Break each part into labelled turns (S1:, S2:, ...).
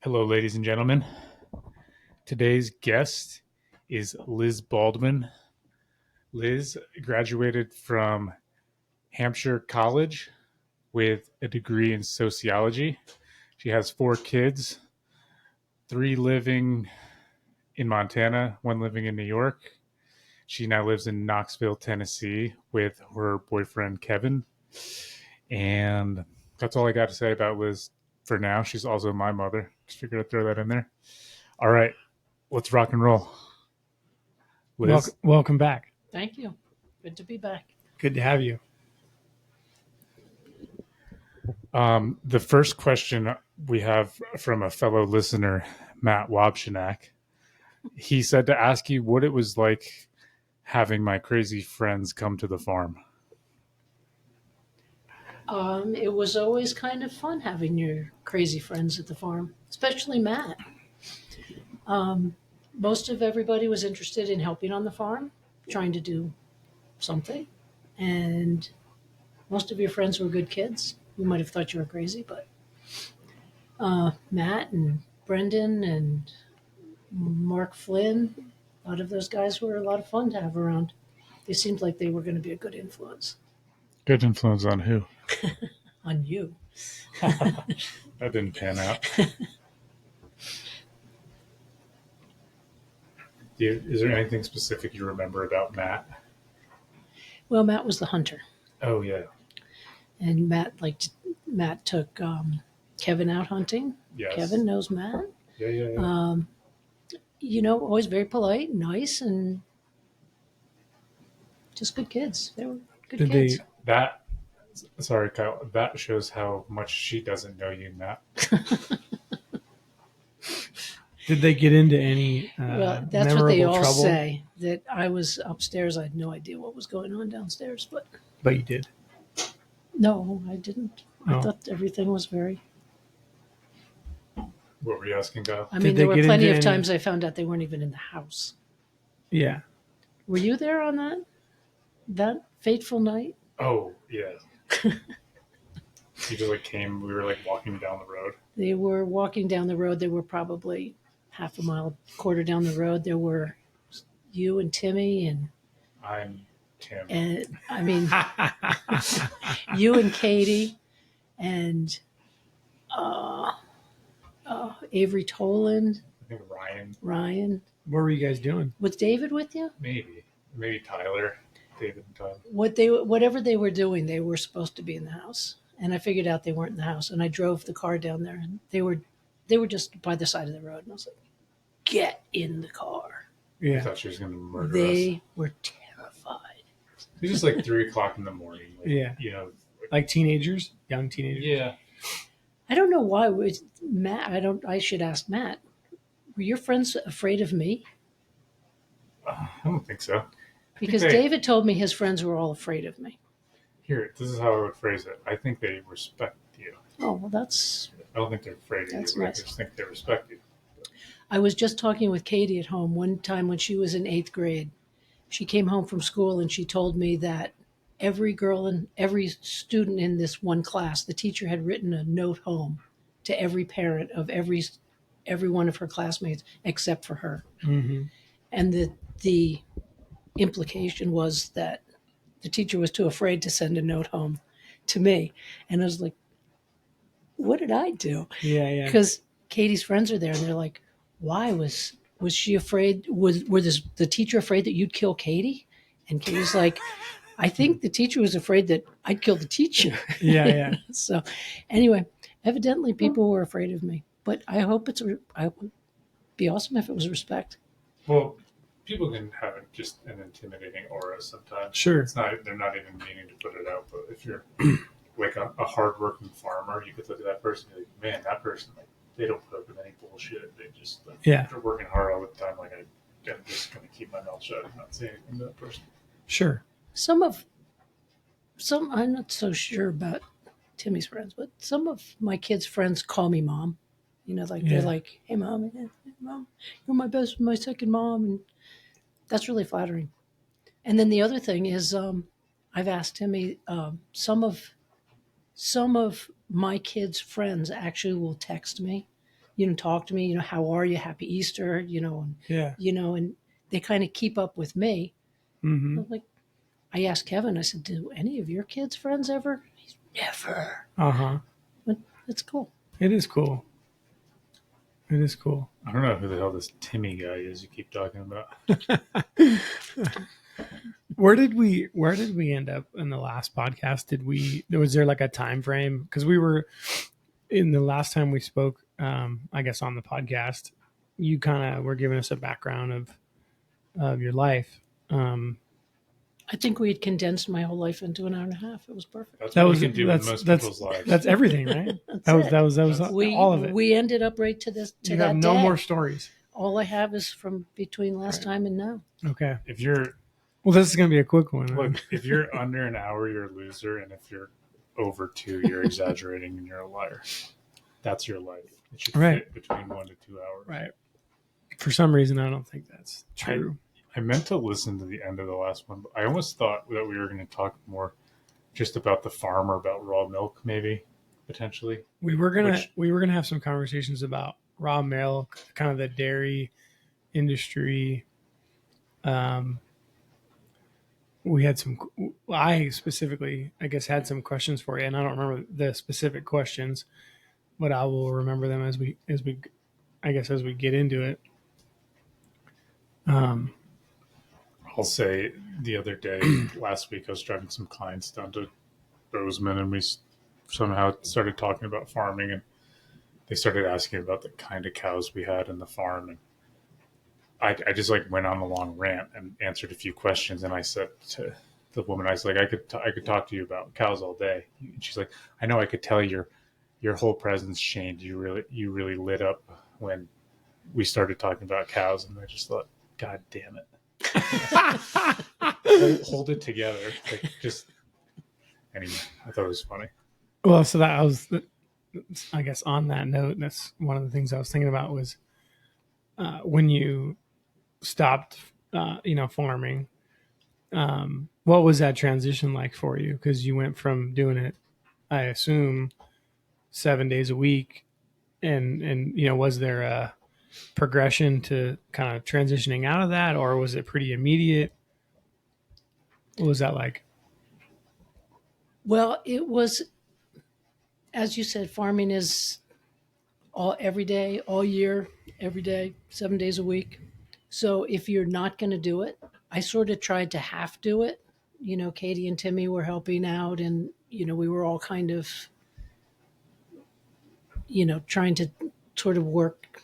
S1: Hello, ladies and gentlemen. Today's guest is Liz Baldwin. Liz graduated from Hampshire College with a degree in sociology. She has four kids, three living in Montana, one living in New York. She now lives in Knoxville, Tennessee with her boyfriend, Kevin. And that's all I got to say about Liz for now. She's also my mother. Just figured I'd throw that in there. All right, let's rock and roll. Liz?
S2: Welcome back.
S3: Thank you. Good to be back.
S2: Good to have you.
S1: The first question we have from a fellow listener, Matt Wobshanak. He said to ask you what it was like having my crazy friends come to the farm.
S3: It was always kind of fun having your crazy friends at the farm, especially Matt. Most of everybody was interested in helping on the farm, trying to do something. And most of your friends were good kids. You might have thought you were crazy, but Matt and Brendan and Mark Flynn, a lot of those guys were a lot of fun to have around. They seemed like they were going to be a good influence
S1: Good influence on who?
S3: on you.
S1: That didn't pan out. Is there anything specific you remember about Matt?
S3: Well, Matt was the hunter.
S1: Oh, yeah.
S3: And Matt took Kevin out hunting.
S1: Yes.
S3: Kevin knows Matt.
S1: Yeah.
S3: Always very polite, nice, and just good kids. They were good
S2: Did
S3: kids.
S1: Sorry, Kyle. That shows how much she doesn't know you, Matt.
S2: Did they get into any
S3: Well, that's what they all
S2: trouble?
S3: say. That I was upstairs. I had no idea what was going on downstairs, but
S2: But you did.
S3: no, I didn't. I
S2: Oh.
S3: thought everything was very.
S1: What were you asking, Kyle?
S3: I
S2: Did
S3: mean,
S2: they
S3: there were
S2: get
S3: plenty
S2: into
S3: of
S2: any-
S3: times I found out they weren't even in the house.
S2: Yeah.
S3: Were you there on that fateful night?
S1: Oh, yeah. You just came. We were walking down the road.
S3: They were walking down the road. They were probably half a mile, quarter down the road. There were you and Timmy
S1: I'm Tim.
S3: and I mean you and Katie and Avery Toland,
S1: I think Ryan,
S3: Ryan.
S2: What were you guys doing?
S3: Was David with you?
S1: maybe Tyler, David and Tyler.
S3: Whatever they were doing, they were supposed to be in the house. And I figured out they weren't in the house. And I drove the car down there, and they were just by the side of the road. And I was like, "Get in the car."
S1: I
S2: Yeah.
S1: thought she was going to murder us.
S3: They were terrified.
S1: It was just 3:00 in the morning.
S2: Yeah.
S1: You know.
S2: Like teenagers? Young teenagers?
S1: Yeah.
S3: I don't know why. Matt? I should ask Matt. Were your friends afraid of me?
S1: I don't think so.
S3: Because
S1: they-
S3: David told me his friends were all afraid of me.
S1: Here, this is how I would phrase it. I think they respect you.
S3: Oh, well, that's.
S1: I don't think they're afraid of
S3: That's
S1: you. I
S3: nice.
S1: just think they respect you.
S3: I was just talking with Katie at home one time when she was in 8th grade. She came home from school and she told me that every girl and every student in this one class, the teacher had written a note home to every parent of every one of her classmates except for her.
S2: Mm-hmm.
S3: And the implication was that the teacher was too afraid to send a note home to me. And I was like, what did I do?
S2: Yeah.
S3: Because Katie's friends are there and they're like, why was she afraid? The teacher afraid that you'd kill Katie? And Katie's like, I think the teacher was afraid that I'd kill the teacher.
S2: Yeah.
S3: So anyway, evidently people were afraid of me, but I hope I would be awesome if it was respect.
S1: Well, people can have just an intimidating aura sometimes.
S2: Sure.
S1: They're not even meaning to put it out, but if you're a hardworking farmer, you could look at that person and be like, man, that person, they don't put up with any bullshit. They just,
S2: Yeah.
S1: they're working hard all the time. I'm just going to keep my mouth shut and not say anything to that person.
S2: Sure.
S3: Some I'm not so sure about Timmy's friends, but some of my kids' friends call me mom. They're like, hey mom, you're my second mom, and that's really flattering. And then the other thing is, I've asked Timmy, some of my kids' friends actually will text me, talk to me, how are you? Happy Easter, and,
S2: Yeah.
S3: and they kind of keep up with me.
S2: Mm-hmm.
S3: Like, I asked Kevin, I said, do any of your kids' friends ever? He's never.
S2: Uh-huh.
S3: But it's cool.
S2: It is cool. It is cool.
S1: I don't know who the hell this Timmy guy is you keep talking about.
S2: Where did we end up in the last podcast? Was there like a time frame? Because we were in the last time we spoke, I guess on the podcast, you kind of were giving us a background of your life.
S3: I think we had condensed my whole life into an hour and a half. It was perfect.
S1: That's
S2: That
S1: what
S2: was
S1: we can do in most people's lives.
S2: that's everything, right?
S3: That's
S2: that was
S3: it.
S2: that was
S1: That's-
S2: all of it.
S3: We ended up right to this to
S2: You
S3: that
S2: have no
S3: day.
S2: more stories.
S3: All I have is from between last
S2: Right.
S3: time and now.
S2: Okay.
S1: If you're
S2: Well, this is gonna be a quick one.
S1: look, if you're under an hour, you're a loser, and if you're over 2, you're exaggerating and you're a liar. That's your life. It should
S2: Right.
S1: fit between 1 to 2 hours.
S2: Right. For some reason, I don't think that's true.
S1: I meant to listen to the end of the last one, but I almost thought that we were going to talk more just about the farm or about raw milk, maybe potentially.
S2: We were gonna have some conversations about raw milk, kind of the dairy industry. We had some. I specifically, I guess, had some questions for you, and I don't remember the specific questions, but I will remember them as we, I guess, as we get into it.
S1: I'll say the other day, last week, I was driving some clients down to Bozeman, and we somehow started talking about farming, and they started asking about the kind of cows we had in the farm, and I just like went on a long rant and answered a few questions, and I said to the woman, I was like, I could talk to you about cows all day. And she's like, I know, I could tell your whole presence changed. You really lit up when we started talking about cows, and I just thought, God damn it. hold it together. Like, just anyway, I thought it was funny.
S2: Well, so that was, I guess, on that note, that's one of the things I was thinking about was when you stopped, farming. What was that transition like for you? Because you went from doing it, I assume, 7 days a week, and was there a progression to kind of transitioning out of that, or was it pretty immediate? What was that like?
S3: Well, it was, as you said, farming is every day, all year, every day, 7 days a week. So if you're not going to do it, I sort of tried to half do it. Katie and Timmy were helping out, and we were all kind of, trying to sort of work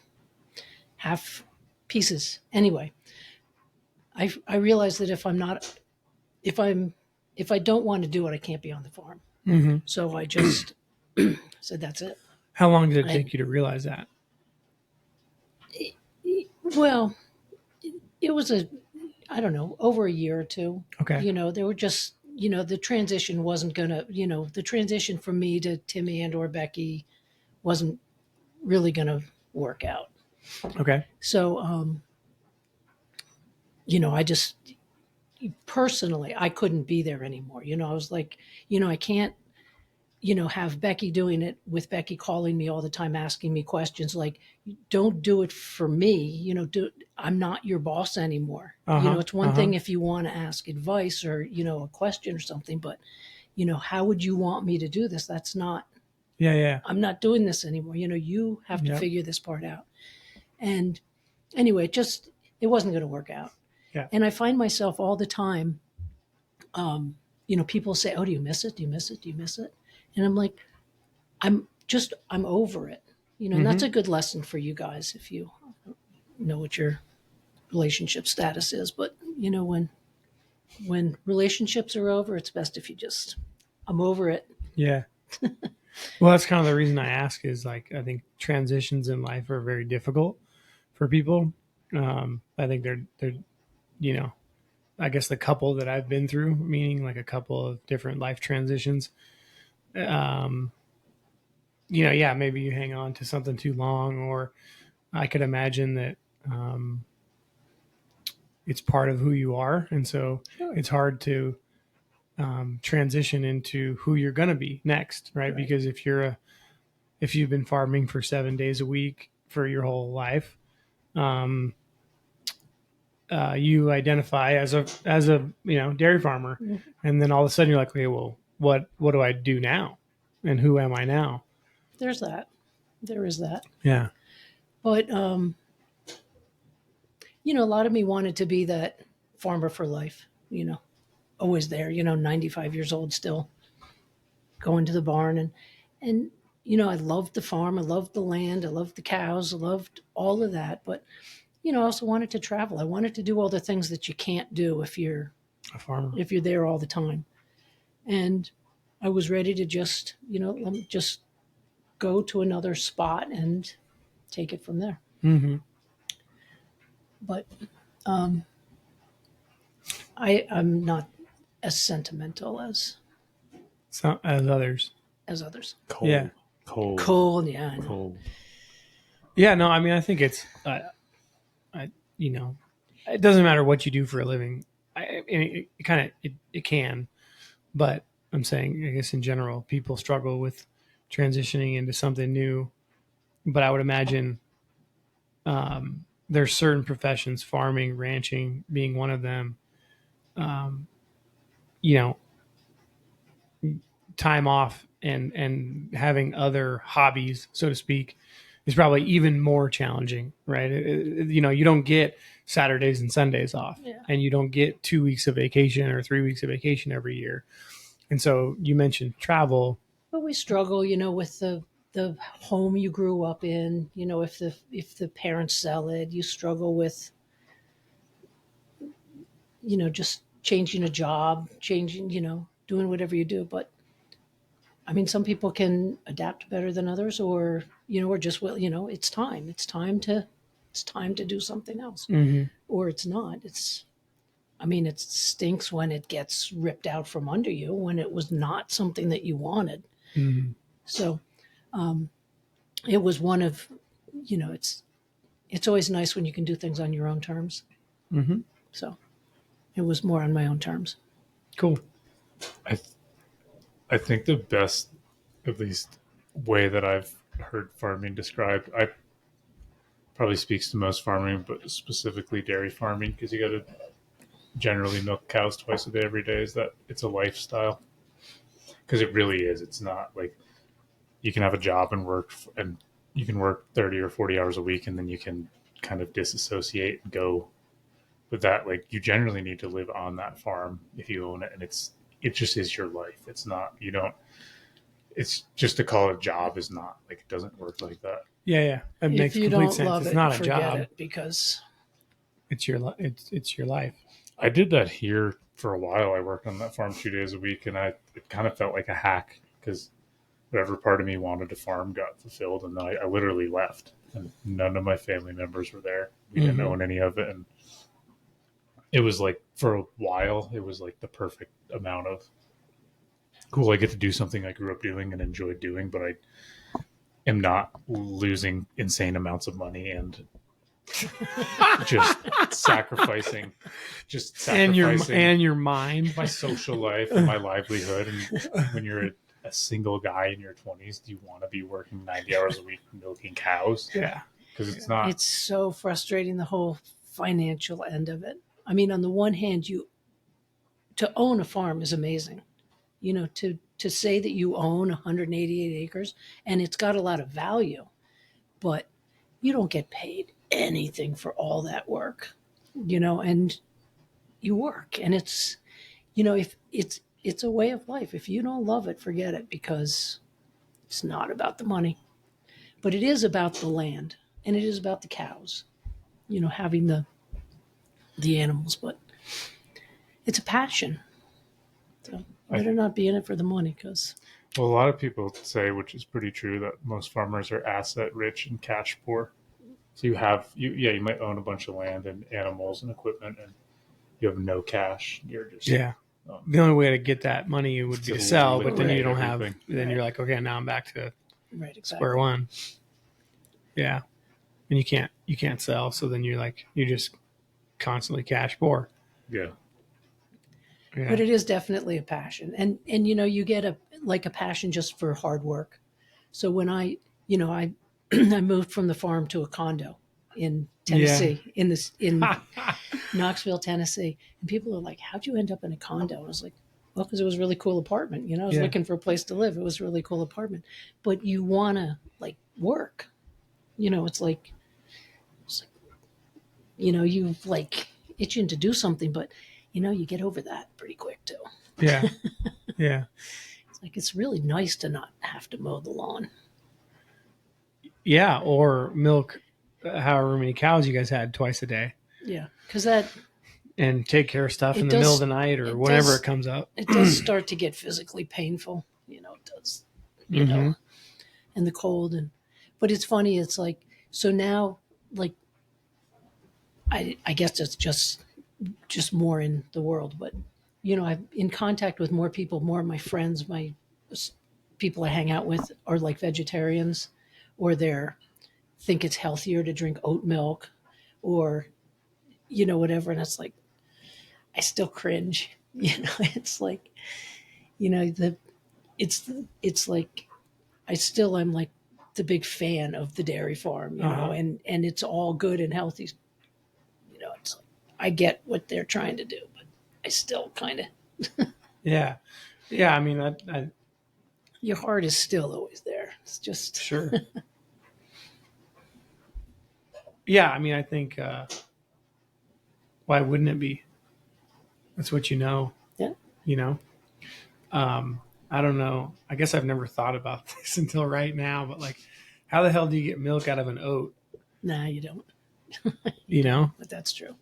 S3: half pieces. Anyway, I realized that if I don't want to do it, I can't be on the farm.
S2: Mm-hmm.
S3: So I just said, that's it.
S2: How long did it take you to realize that?
S3: Well, it was I don't know, over a year or two.
S2: Okay.
S3: There were just, the transition wasn't going to, the transition from me to Timmy and or Becky wasn't really going to work out.
S2: Okay.
S3: So, I just personally, I couldn't be there anymore. I was like, I can't, have Becky doing it with Becky calling me all the time, asking me questions like, don't do it for me. I'm not your boss anymore. It's one thing if you want to ask advice or, a question or something, but, how would you want me to do this? That's not,
S2: Yeah.
S3: I'm not doing this anymore. You have to figure this part out. And anyway, it wasn't going to work out.
S2: Yeah.
S3: And I find myself all the time, people say, oh, do you miss it? Do you miss it? Do you miss it? And I'm like, I'm over it, and that's a good lesson for you guys if you know what your relationship status is. But, when relationships are over, it's best if you I'm over it.
S2: Yeah. Well, that's kind of the reason I ask is like, I think transitions in life are very difficult for people. I think they're, I guess the couple that I've been through, meaning like a couple of different life transitions, maybe you hang on to something too long, or I could imagine that it's part of who you are. And so it's hard to transition into who you're going to be next. Right. Because if you've been farming for 7 days a week, for your whole life. You identify as a dairy farmer, and then all of a sudden you're like, okay, well, what do I do now, and who am I now?
S3: There's that. There is that.
S2: Yeah.
S3: But a lot of me wanted to be that farmer for life. Always there. 95 years old still, going to the barn and I loved the farm. I loved the land. I loved the cows. I loved all of that. But I also wanted to travel. I wanted to do all the things that you can't do if you're
S2: A farmer.
S3: there all the time. And I was ready to just let me just go to another spot and take it from there.
S2: Mm-hmm.
S3: But I'm not as sentimental
S2: So as others.
S3: others.
S1: Cold.
S2: Yeah.
S1: Cold.
S3: Cold, yeah, I know.
S1: Cold.
S2: Yeah. No, I mean, I think it's, it doesn't matter what you do for a living. It can, but I'm saying, I guess in general, people struggle with transitioning into something new. But I would imagine there's certain professions, farming, ranching being one of them. Um, you know, time off and having other hobbies, so to speak, is probably even more challenging, right? You don't get Saturdays and Sundays off,
S3: Yeah.
S2: and you don't get 2 weeks of vacation or 3 weeks of vacation every year. And so you mentioned travel.
S3: But we struggle, with the home you grew up in. If the parents sell it, you struggle with just changing a job, changing, doing whatever you do. But I mean, some people can adapt better than others, or just it's time. It's time to do something else,
S2: Mm-hmm.
S3: or it's not. It stinks when it gets ripped out from under you when it was not something that you wanted.
S2: Mm-hmm.
S3: So it was one of, it's always nice when you can do things on your own terms.
S2: Mm-hmm.
S3: So it was more on my own terms.
S2: Cool.
S1: I think the best, at least, way that I've heard farming described, I probably speaks to most farming, but specifically dairy farming, because you got to generally milk cows twice a day every day. Is that it's a lifestyle? Because it really is. It's not like you can have a job and work, and you can work 30 or 40 hours a week, and then you can kind of disassociate and go with that. Like, you generally need to live on that farm if you own it, and it just is your life. It's not, you don't, it's just to call it a job is not, like, it doesn't work like that.
S2: Yeah. It makes
S3: If you
S2: complete
S3: don't
S2: sense.
S3: love
S2: It's
S3: it,
S2: not a
S3: forget
S2: job.
S3: it, because
S2: It's your life.
S1: I did that here for a while. I worked on that farm 2 days a week, and it kind of felt like a hack because whatever part of me wanted to farm got fulfilled, and then I literally left, and none of my family members were there. We didn't own any of it, and it was like, for a while, it was like the perfect amount of cool. I get to do something I grew up doing and enjoyed doing, but I am not losing insane amounts of money and just sacrificing
S2: And your mind.
S1: my social life and my livelihood. And when you're a single guy in your 20s, do you want to be working 90 hours a week milking cows?
S2: Yeah.
S1: Because it's not.
S3: it's so frustrating, the whole financial end of it. I mean, on the one hand, to own a farm is amazing. To say that you own 188 acres and it's got a lot of value, but you don't get paid anything for all that work, and you work, and if it's a way of life. If you don't love it, forget it, because it's not about the money, but it is about the land, and it is about the cows, having the animals, but it's a passion. So better not be in it for the money, because
S1: Well, a lot of people say, which is pretty true, that most farmers are asset rich and cash poor. So you might own a bunch of land and animals and equipment, and you have no cash. You're just
S2: Yeah. The only way to get that money would be to sell, but then you don't have.
S1: everything.
S2: Then you're like, okay, now I'm back to
S3: right, exactly.
S2: square one. Yeah, and you can't sell, so then you're just constantly cash poor.
S1: Yeah.
S2: Yeah.
S3: But it is definitely a passion, and you get a passion just for hard work. So when I I moved from the farm to a condo in Tennessee, in Knoxville, Tennessee. And people are like, "How'd you end up in a condo?" And I was like, "Well, because it was a really cool apartment. I was
S2: Yeah.
S3: looking for a place to live. It was a really cool apartment. But you want to like work. It's like you like itching to do something, but you get over that pretty quick too.
S2: Yeah. Yeah.
S3: It's like it's really nice to not have to mow the lawn.
S2: Yeah. Or milk however many cows you guys had twice a day
S3: Yeah, because that
S2: and take care of stuff in
S3: it
S2: the middle of
S3: does
S2: the night or
S3: it
S2: whenever
S3: does
S2: it comes up.
S3: it does start to get physically painful. It does. You
S2: Mm-hmm.
S3: know, and the cold but it's funny. It's like so now like I guess it's just more in the world, but I'm in contact with more people. More of my friends, my people I hang out with are like vegetarians, or they're think it's healthier to drink oat milk, or whatever. And it's like I still cringe. It's like the it's like I'm like the big fan of the dairy farm, and it's all good and healthy. It's like I get what they're trying to do, but I still kind of
S2: Yeah. Yeah. I mean, I
S3: your heart is still always there. It's just
S2: sure. Yeah. I mean, I think, why wouldn't it be? That's what you know,
S3: yeah.
S2: you know? I don't know. I guess I've never thought about this until right now, but like, how the hell do you get milk out of an oat?
S3: Nah, you don't.
S2: You know,
S3: But that's true.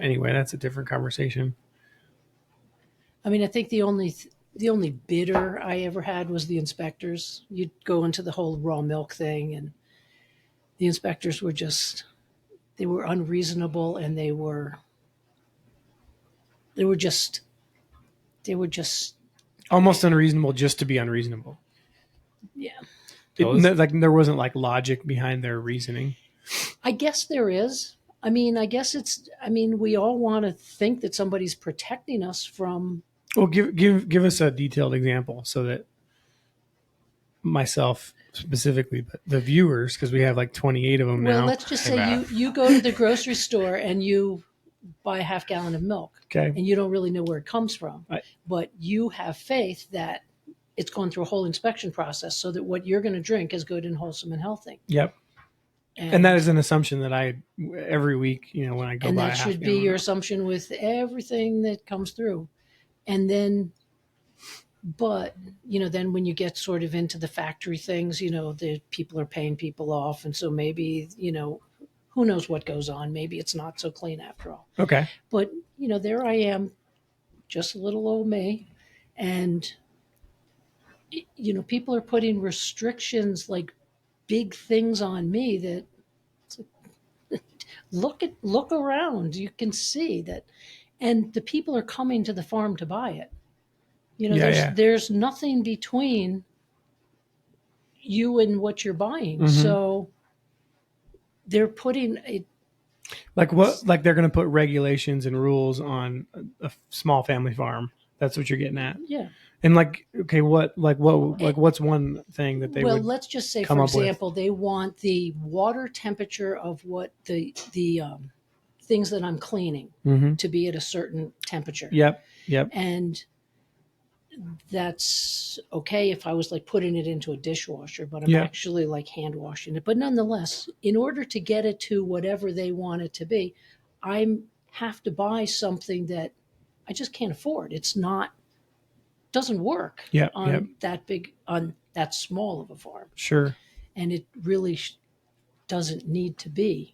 S2: Anyway, that's a different conversation.
S3: I mean, I think the only bitter I ever had was the inspectors. You'd go into the whole raw milk thing, and the inspectors were they were unreasonable, and they were just they were just
S2: Almost unreasonable just to be unreasonable.
S3: yeah.
S2: Like there wasn't like logic behind their reasoning.
S3: I guess there is. I mean, I guess we all want to think that somebody's protecting us from.
S2: Well, give us a detailed example so that myself specifically, but the viewers, because we have like 28 of them
S3: Well,
S2: now.
S3: let's just say you go to the grocery store and you buy a half gallon of milk,
S2: Okay.
S3: and you don't really know where it comes from,
S2: Right.
S3: but you have faith that it's gone through a whole inspection process so that what you're going to drink is good and wholesome and healthy.
S2: Yep. And that is an assumption that I every week, when I go
S3: and
S2: buy
S3: that should be your assumption with everything that comes through. And then, but then when you get sort of into the factory things, the people are paying people off, and so maybe who knows what goes on. Maybe it's not so clean after all.
S2: Okay.
S3: But there I am, just a little old me, and people are putting restrictions like big things on me that look around, you can see that, and the people are coming to the farm to buy it. There's nothing between you and what you're buying.
S2: Mhm.
S3: So they're putting it
S2: like what? Like they're going to put regulations and rules on a small family farm. That's what you're getting at.
S3: yeah.
S2: And like, okay, what's one thing that they
S3: Well,
S2: would?
S3: let's just say,
S2: come
S3: for
S2: up with?
S3: example, they want the water temperature of what the things that I'm cleaning
S2: Mhm.
S3: to be at a certain temperature.
S2: Yep. Yep.
S3: And that's okay if I was like putting it into a dishwasher, but I'm
S2: Yeah.
S3: actually like hand washing it. But nonetheless, in order to get it to whatever they want it to be, I have to buy something that I just can't afford. It's not doesn't work
S2: Yep.
S3: on
S2: Yep.
S3: that big, on that small of a farm,
S2: Sure.
S3: and it really doesn't need to be.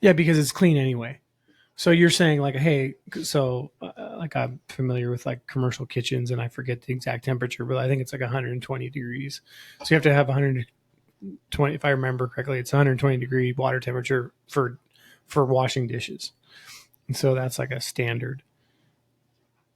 S2: Yeah, because it's clean anyway. So you're saying like, hey, so like I'm familiar with like commercial kitchens, and I forget the exact temperature, but I think it's like 120 degrees. So you have to have 120, if I remember correctly, it's 120 degree water temperature for washing dishes, and so that's like a standard.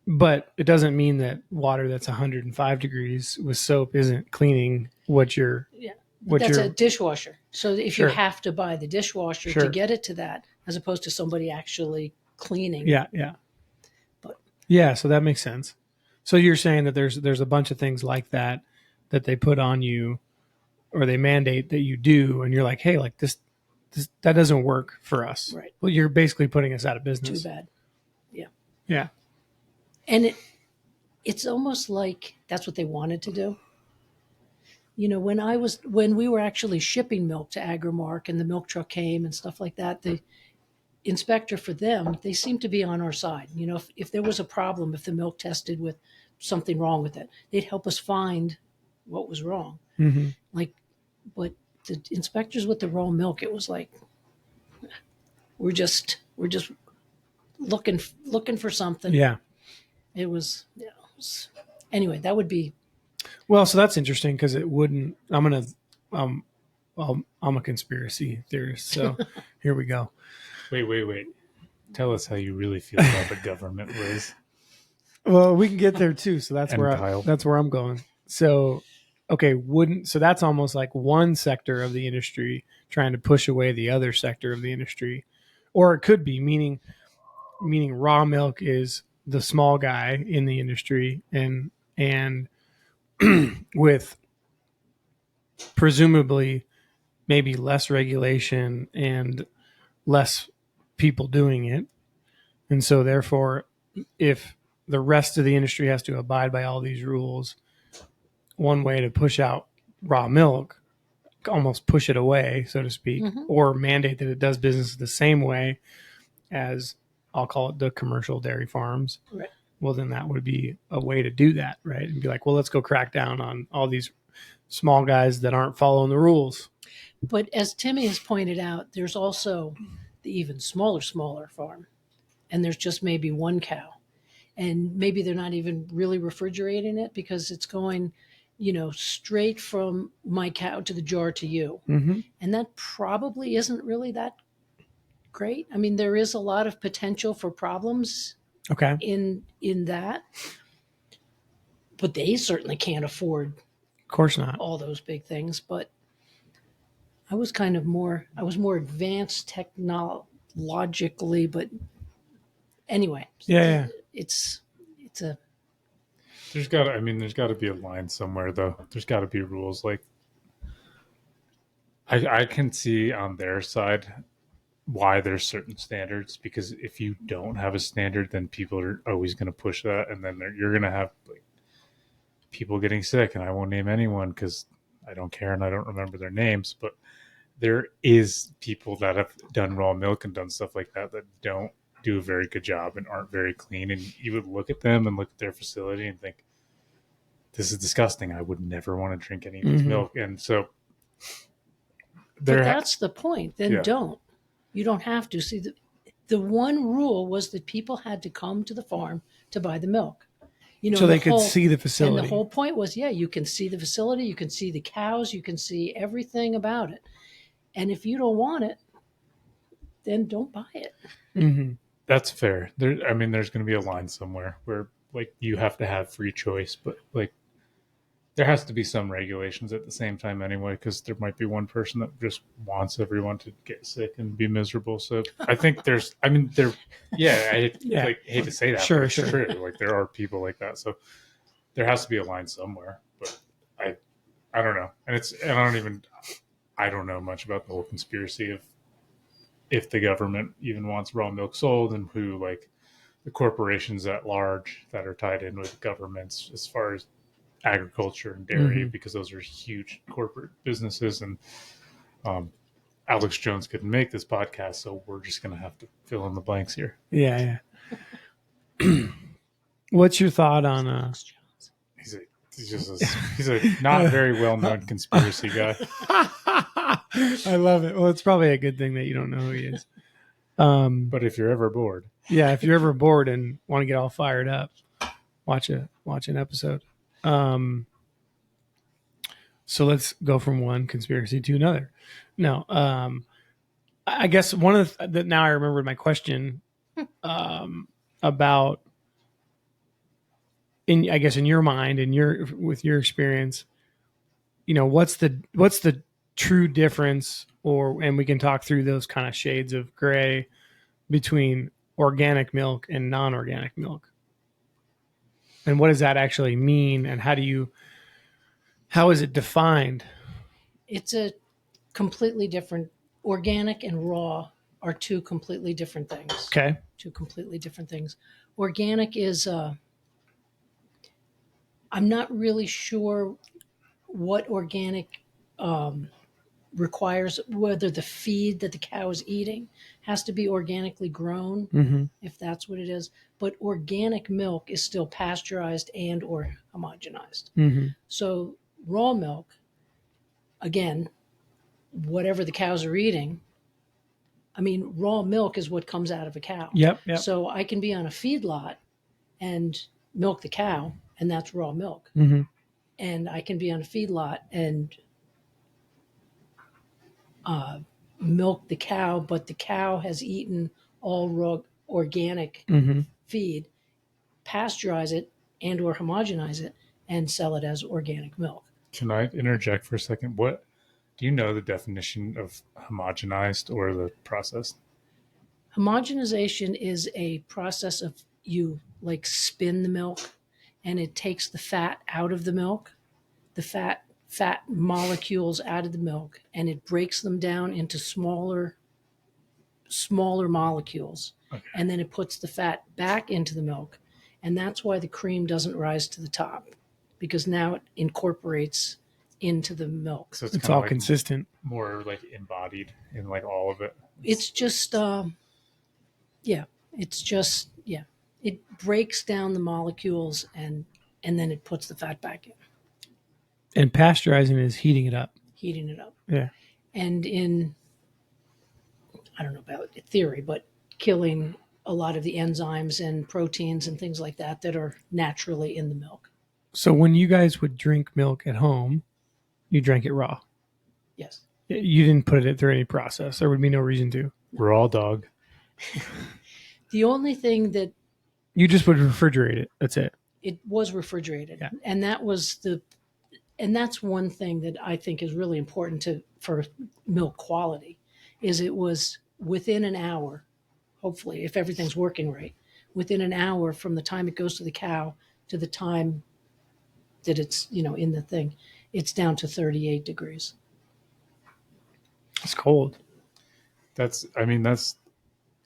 S2: But it doesn't mean that water that's 105 degrees with soap isn't cleaning what you're.
S3: Yeah.
S2: What
S3: That's
S2: you're,
S3: a dishwasher. So if
S2: Sure.
S3: you have to buy the dishwasher
S2: Sure.
S3: to get it to that, as opposed to somebody actually cleaning.
S2: Yeah, yeah.
S3: But
S2: Yeah, so that makes sense. So you're saying that there's a bunch of things like that they put on you or they mandate that you do, and you're like, hey, like this that doesn't work for us.
S3: Right.
S2: Well, you're basically putting us out of
S3: Too
S2: business.
S3: bad. Yeah.
S2: Yeah.
S3: And it's almost like that's what they wanted to do. You know, when we were actually shipping milk to Agrimark and the milk truck came and stuff like that, the inspector for them, they seemed to be on our side. You know, if there was a problem, if the milk tested with something wrong with it, they'd help us find what was wrong.
S2: Mm-hmm.
S3: Like, but the inspectors with the raw milk, it was like we're just looking for something.
S2: Yeah.
S3: It was, anyway. That would be
S2: Well, so that's interesting because it wouldn't. I'm a conspiracy theorist, so here we go.
S1: Wait. Tell us how you really feel about the government, Liz.
S2: Well, we can get there too. So that's
S1: And
S2: where
S1: Kyle.
S2: that's where I'm going. So, okay, so that's almost like one sector of the industry trying to push away the other sector of the industry, or it could be meaning raw milk is the small guy in the industry, and with presumably maybe less regulation and less people doing it, and so therefore, if the rest of the industry has to abide by all these rules, one way to push out raw milk, almost push it away, so to speak, or mandate that it does business the same way as, I'll call it, the commercial dairy farms.
S3: right.
S2: Well, then that would be a way to do that, right? And be like, well, let's go crack down on all these small guys that aren't following the rules.
S3: But as Timmy has pointed out, there's also the even smaller farm, and there's just maybe one cow, and maybe they're not even really refrigerating it because it's going, you know, straight from my cow to the jar to you, and that probably isn't really that great. I mean, there is a lot of potential for problems
S2: Okay.
S3: in that, but they certainly can't afford
S2: Of course not.
S3: all those big things. But I was more advanced technologically, but anyway,
S2: Yeah.
S3: it's a
S1: There's got to be a line somewhere, though. There's got to be rules. Like, I can see on their side why there's certain standards, because if you don't have a standard, then people are always going to push that, and then you're going to have like people getting sick, and I won't name anyone because I don't care and I don't remember their names, but there is people that have done raw milk and done stuff like that don't do a very good job and aren't very clean, and you would look at them and look at their facility and think, this is disgusting. I would never want to drink any of this milk. And so
S3: but that's the point. Then don't. You don't have to. See, the one rule was that people had to come to the farm to buy the milk. You know,
S2: So they could see the facility.
S3: And the whole point was, you can see the facility, you can see the cows, you can see everything about it. And if you don't want it, then don't buy it.
S1: That's fair. There's going to be a line somewhere where like you have to have free choice, but like there has to be some regulations at the same time anyway, because there might be one person that just wants everyone to get sick and be miserable. So I think I hate to say that.
S2: Sure,
S1: but it's
S2: sure.
S1: true. Like there are people like that. So there has to be a line somewhere, but I don't know. I don't know much about the whole conspiracy of if the government even wants raw milk sold, and who, like, the corporations at large that are tied in with governments as far as agriculture and dairy, because those are huge corporate businesses. And Alex Jones couldn't make this podcast, so we're just going to have to fill in the blanks here.
S2: Yeah. What's your thought on
S1: He's a not very well known conspiracy guy.
S2: I love it. Well, it's probably a good thing that you don't know who he is.
S1: But if you're ever bored,
S2: if you're ever bored and want to get all fired up, watch an episode. So let's go from one conspiracy to another. No, I guess one of that now I remembered my question about in your mind and with your experience, you know, what's the true difference, and we can talk through those kind of shades of gray between organic milk and non-organic milk, and what does that actually mean, and how is it defined?
S3: It's a completely different. Organic and raw are two completely different things.
S2: Okay.
S3: Two completely different things. Organic is. I'm not really sure what organic requires, whether the feed that the cow is eating has to be organically grown,
S2: Mm-hmm.
S3: if that's what it is. But organic milk is still pasteurized and or homogenized.
S2: Mm-hmm.
S3: So raw milk, again, whatever the cows are eating, I mean, raw milk is what comes out of a cow.
S2: Yep. Yep.
S3: So I can be on a feedlot and milk the cow, and that's raw milk.
S2: Mm-hmm.
S3: And I can be on a feedlot and milk the cow, but the cow has eaten all raw organic
S2: Mm-hmm.
S3: feed, pasteurize it and or homogenize it, and sell it as organic milk.
S1: Can I interject for a second? What do you know the definition of homogenized or the processed?
S3: Homogenization is a process of you like spin the milk and it takes the fat out of the milk, the fat molecules out of the milk, and it breaks them down into smaller molecules.
S1: Okay.
S3: And then it puts the fat back into the milk. And that's why the cream doesn't rise to the top, because now it incorporates into the milk.
S1: So
S2: It's
S1: kind
S2: all
S1: of like
S2: consistent.
S1: more like embodied in like all of it.
S3: It's just it breaks down the molecules and then it puts the fat back in,
S2: And pasteurizing is heating it up.
S3: heating it up.
S2: Yeah.
S3: And I don't know about theory, but killing a lot of the enzymes and proteins and things like that that are naturally in the milk.
S2: So when you guys would drink milk at home, you drank it raw.
S3: Yes.
S2: You didn't put it through any process. There would be no reason to.
S1: Raw dog.
S3: The only thing that
S2: You just would refrigerate it. That's it.
S3: it was refrigerated,
S2: Yeah.
S3: and that's one thing that I think is really important for milk quality, is it was within an hour, hopefully, if everything's working right, within an hour from the time it goes to the cow to the time that it's in the thing, it's down to 38 degrees.
S2: It's cold.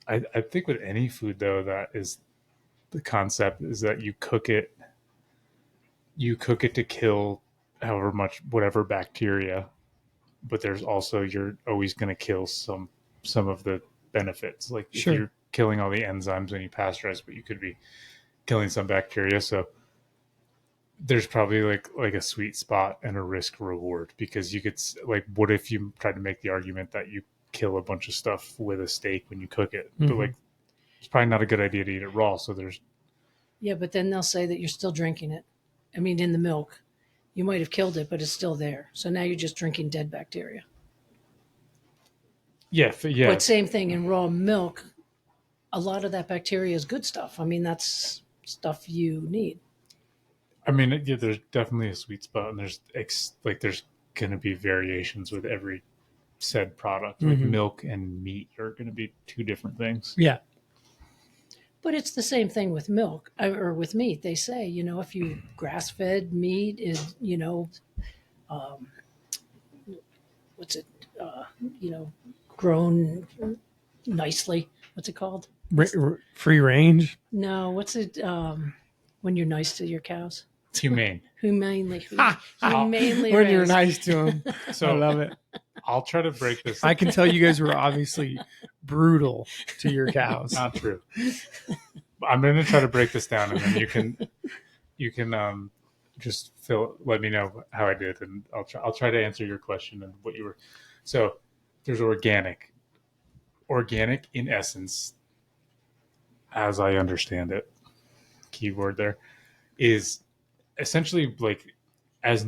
S1: I think with any food though, that is the concept, is that you cook it to kill however much whatever bacteria, but there's also, you're always going to kill some of the benefits. Like
S2: Sure.
S1: if you're killing all the enzymes when you pasteurize, but you could be killing some bacteria. So there's probably like a sweet spot and a risk reward, because you could, like, what if you tried to make the argument that you kill a bunch of stuff with a steak when you cook it?
S2: Mhm.
S1: But like, it's probably not a good idea to eat it raw. So there's,
S3: Yeah, but then they'll say that you're still drinking it. I mean, in the milk, you might have killed it, but it's still there. So now you're just drinking dead bacteria.
S1: yeah.
S3: But same thing in raw milk. A lot of that bacteria is good stuff. I mean, that's stuff you need.
S1: I mean, yeah, there's definitely a sweet spot, and there's there's going to be variations with every said product. Like
S2: Mhm.
S1: milk and meat are going to be two different things.
S2: Yeah.
S3: But it's the same thing with milk or with meat. They say, if you grass-fed meat is, what's it, grown nicely. What's it called?
S2: Free range.
S3: No, what's it? When you're nice to your cows,
S1: Humane.
S3: humanely
S2: When you're
S3: raised.
S2: nice to them.
S1: So
S2: I love it.
S1: I'll try to break this.
S2: I can tell you guys were obviously brutal to your cows.
S1: Not true. I'm going to try to break this down, and then you can just let me know how I did, and I'll try to answer your question and what you were. So there's organic. Organic, in essence, as I understand it, keyword there, is essentially like as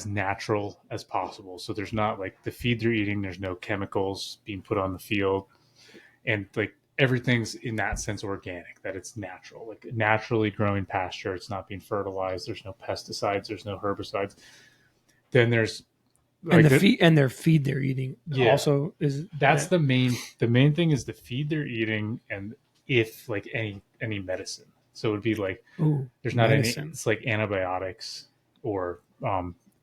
S1: natural as possible. So there's not, like, the feed they're eating, there's no chemicals being put on the field, and like everything's in that sense organic, that it's natural, like naturally growing pasture. It's not being fertilized. There's no pesticides. There's no herbicides. Then there's
S2: And their feed they're eating also is
S1: that's the main thing, is the feed they're eating, and if like any medicine. So it would be like, there's not
S2: medicine.
S1: any, it's like antibiotics or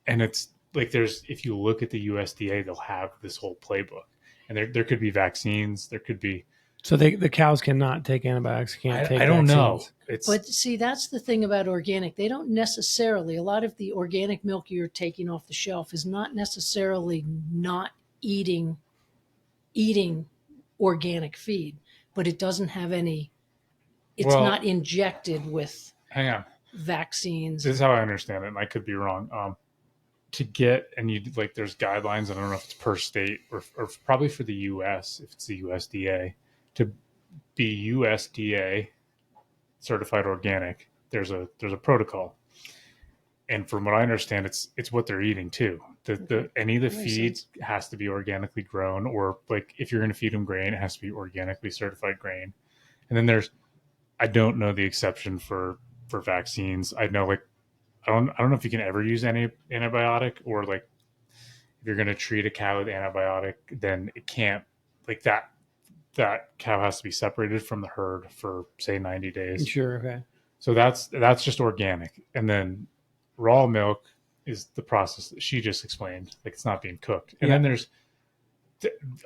S1: and it's like there's if you look at the USDA, they'll have this whole playbook, and there could be vaccines, there could be
S2: So the cows cannot take antibiotics, can't take
S1: I don't know.
S2: vaccines.
S1: It's
S3: But see, that's the thing about organic. They don't necessarily, a lot of the organic milk you're taking off the shelf is not necessarily not eating organic feed, but it doesn't have any, it's
S1: Well,
S3: not injected with
S1: hang on.
S3: vaccines.
S1: This is how I understand it, and I could be wrong. To get and you like, there's guidelines. I don't know if it's per state or probably for the U.S. if it's the USDA to be USDA certified organic. There's a protocol, and from what I understand, it's what they're eating too. The any of the
S3: That makes
S1: feed
S3: sense.
S1: has to be organically grown, or like if you're going to feed them grain, it has to be organically certified grain. And then there's I don't know the exception for vaccines. I know like I don't know if you can ever use any antibiotic, or like if you're going to treat a cow with antibiotic, then it can't like that cow has to be separated from the herd for say 90 days.
S2: Sure. Okay.
S1: So that's just organic. And then raw milk is the process that she just explained. Like it's not being cooked. And then there's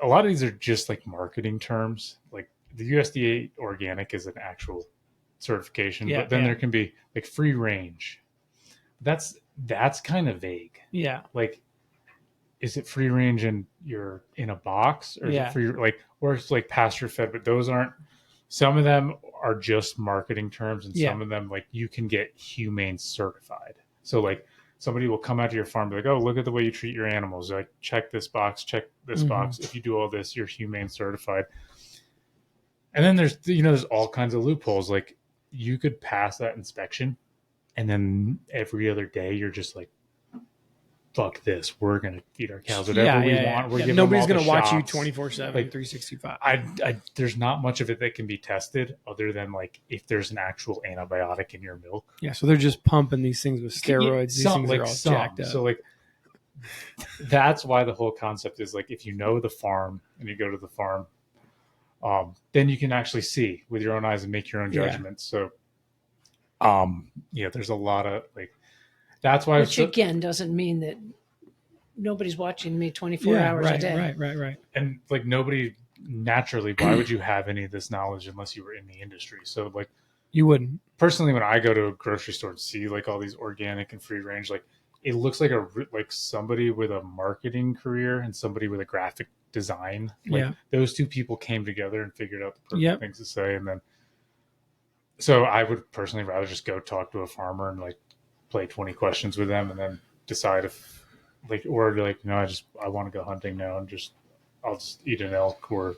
S1: a lot of these are just like marketing terms. Like the USDA organic is an actual certification, but then there can be like free range. That's kind of vague.
S2: Yeah.
S1: Like, is it free range and you're in a box, or is it free like, or it's like pasture fed? But those aren't. Some of them are just marketing terms, and some of them like you can get humane certified. So like somebody will come out to your farm, and be like, oh, look at the way you treat your animals. Like check this box, check this box. If you do all this, you're humane certified. And then there's all kinds of loopholes. Like you could pass that inspection, and then every other day you're just like, fuck this, we're gonna feed our cows whatever we want. We're giving
S2: Nobody's
S1: them
S2: going to
S1: all the
S2: watch you
S1: shots.
S2: 24/7,
S1: Like,
S2: 365.
S1: I there's not much of it that can be tested other than like if there's an actual antibiotic in your milk.
S2: Yeah, so they're just pumping these things with steroids. These things are all jacked up.
S1: So like that's why the whole concept is like, if you know the farm and you go to the farm, then you can actually see with your own eyes and make your own judgments. So there's a lot of like, that's why
S3: Which again doesn't mean that nobody's watching me 24 hours a day.
S2: Right.
S1: And like nobody naturally, why would you have any of this knowledge unless you were in the industry? So like
S2: You wouldn't.
S1: personally, when I go to a grocery store and see like all these organic and free range, like it looks like like somebody with a marketing career and somebody with a graphic design. Like those two people came together and figured out the perfect things to say. And then, so I would personally rather just go talk to a farmer and like play 20 questions with them, and then decide if like, or like, I want to go hunting now and I'll just eat an elk or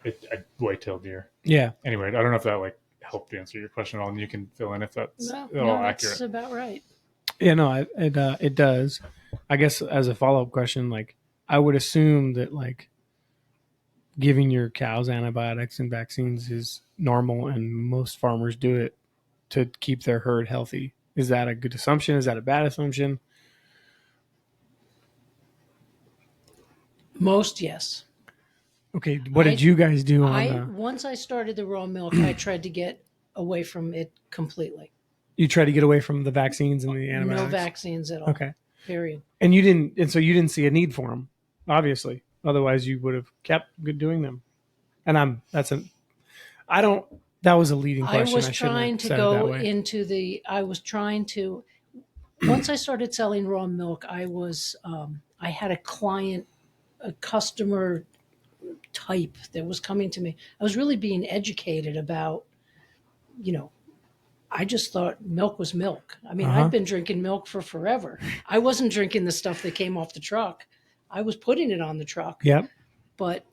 S1: a white-tailed deer.
S2: Yeah.
S1: Anyway, I don't know if that like helped answer your question at all, and you can fill in if that's all accurate.
S3: That's about right.
S2: Yeah, no, it does. I guess as a follow-up question, like I would assume that like giving your cows antibiotics and vaccines is normal, and most farmers do it to keep their herd healthy. Is that a good assumption? Is that a bad assumption?
S3: Most, yes.
S2: Okay, what did you guys do on
S3: Once I started the raw milk, I tried to get away from it completely.
S2: You tried to get away from the vaccines and the antibiotics?
S3: No vaccines at all.
S2: Okay.
S3: Period.
S2: And so you didn't see a need for them, obviously. Otherwise, you would have kept doing them. And that was a leading question.
S3: I was trying to go into once I started selling raw milk, I had a customer type that was coming to me. I was really being educated about, I just thought milk was milk. I mean, I'd been drinking milk for forever. I wasn't drinking the stuff that came off the truck. I was putting it on the truck.
S2: Yep.
S3: But,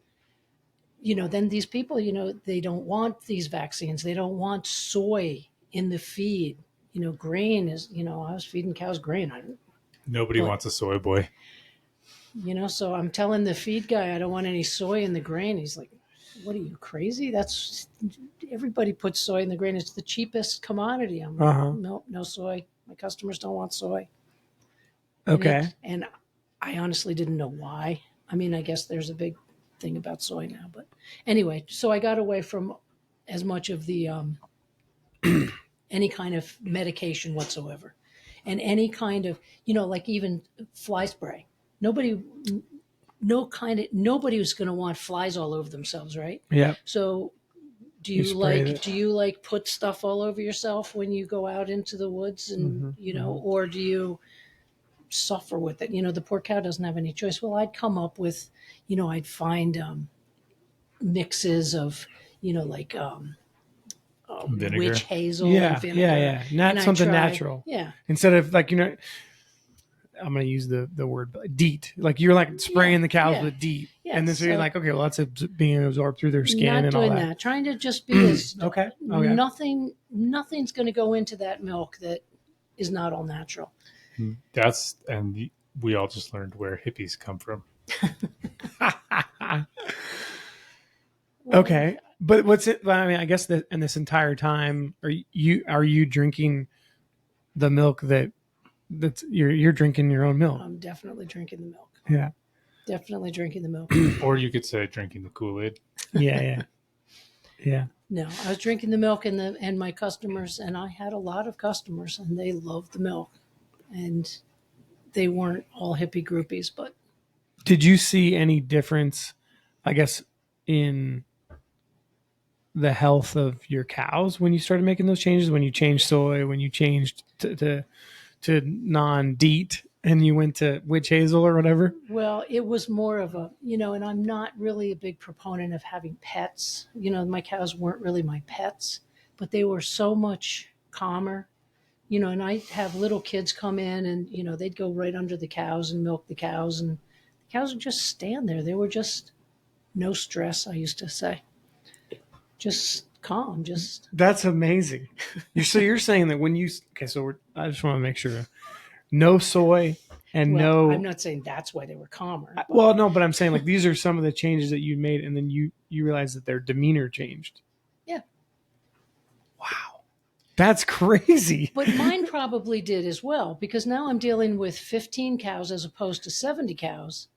S3: then these people, they don't want these vaccines. They don't want soy in the feed. Grain is, I was feeding cows grain.
S1: Nobody wants a soy boy.
S3: So I'm telling the feed guy I don't want any soy in the grain. He's like, what are you, crazy? Everybody puts soy in the grain. It's the cheapest commodity. I'm like, no soy. My customers don't want soy.
S2: Okay.
S3: And I honestly didn't know why. I mean, I guess there's a big thing about soy now. But anyway, so I got away from as much of the any kind of medication whatsoever. And any kind of, like even fly spray. Nobody, nobody was going to want flies all over themselves, right?
S2: Yeah.
S3: So
S2: You spray it.
S3: do you like put stuff all over yourself when you go out into the woods and, or do you suffer with it? The poor cow doesn't have any choice. Well, I'd come up with, I'd find mixes of, like
S1: Vinegar.
S3: witch hazel
S2: Yeah,
S3: and vinegar.
S2: yeah. Not
S3: And I
S2: something
S3: try-
S2: natural.
S3: Yeah.
S2: Instead of like, I'm going to use the word DEET. Like you're like spraying the cows
S3: yeah.
S2: with DEET.
S3: Yeah,
S2: And then so you're
S3: so-
S2: like, okay, well, that's being absorbed through their skin
S3: Not
S2: and all
S3: doing
S2: that.
S3: that. Trying to just be as
S2: Okay.
S3: nothing's going to go into that milk that is not all natural.
S1: And we all just learned where hippies come from.
S2: Okay. But what's it? I mean, I guess that in this entire time, are you drinking the milk that's you're drinking your own milk?
S3: I'm definitely drinking the milk.
S2: Yeah.
S3: Definitely drinking the milk.
S1: Or you could say drinking the Kool-Aid.
S2: Yeah.
S3: No, I was drinking the milk and my customers, and I had a lot of customers, and they loved the milk, and they weren't all hippie groupies, but
S2: Did you see any difference, I guess, in the health of your cows when you started making those changes? When you changed soy, when you changed to non-DEET, and you went to witch hazel or whatever?
S3: well, it was more of a, and I'm not really a big proponent of having pets. My cows weren't really my pets, but they were so much calmer. And I have little kids come in and, they'd go right under the cows and milk the cows, and the cows would just stand there. They were just no stress, I used to say. Just calm, just
S2: That's amazing. So you're saying that when I just want to make sure, no soy and
S3: well,
S2: no.
S3: I'm not saying that's why they were calmer. But
S2: Well, no, but I'm saying like these are some of the changes that you made, and then you realize that their demeanor changed.
S3: yeah.
S2: Wow, that's crazy.
S3: But mine probably did as well, because now I'm dealing with 15 cows as opposed to 70 cows.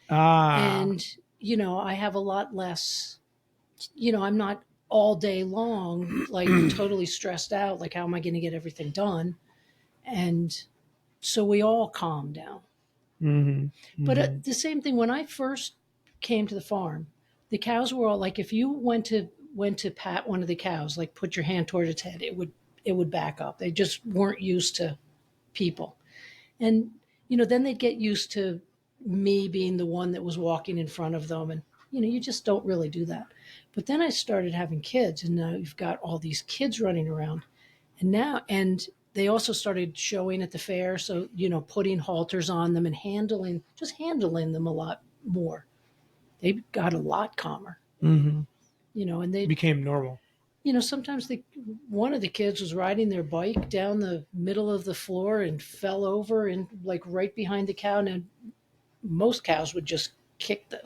S3: And, I have a lot less, I'm not all day long, like totally stressed out, like how am I going to get everything done? And so we all calm down.
S2: Mm-hmm.
S3: But the same thing when I first came to the farm, the cows were all like, if you went to pat one of the cows, like put your hand toward its head, it would back up. They just weren't used to people. And, then they'd get used to me being the one that was walking in front of them. And, you just don't really do that. But then I started having kids, and now you've got all these kids running around. And they also started showing at the fair. So, putting halters on them and handling them a lot more. They got a lot calmer,
S2: Mm-hmm.
S3: And they
S2: Became normal.
S3: sometimes one of the kids was riding their bike down the middle of the floor and fell over and like right behind the cow. And most cows would just kick the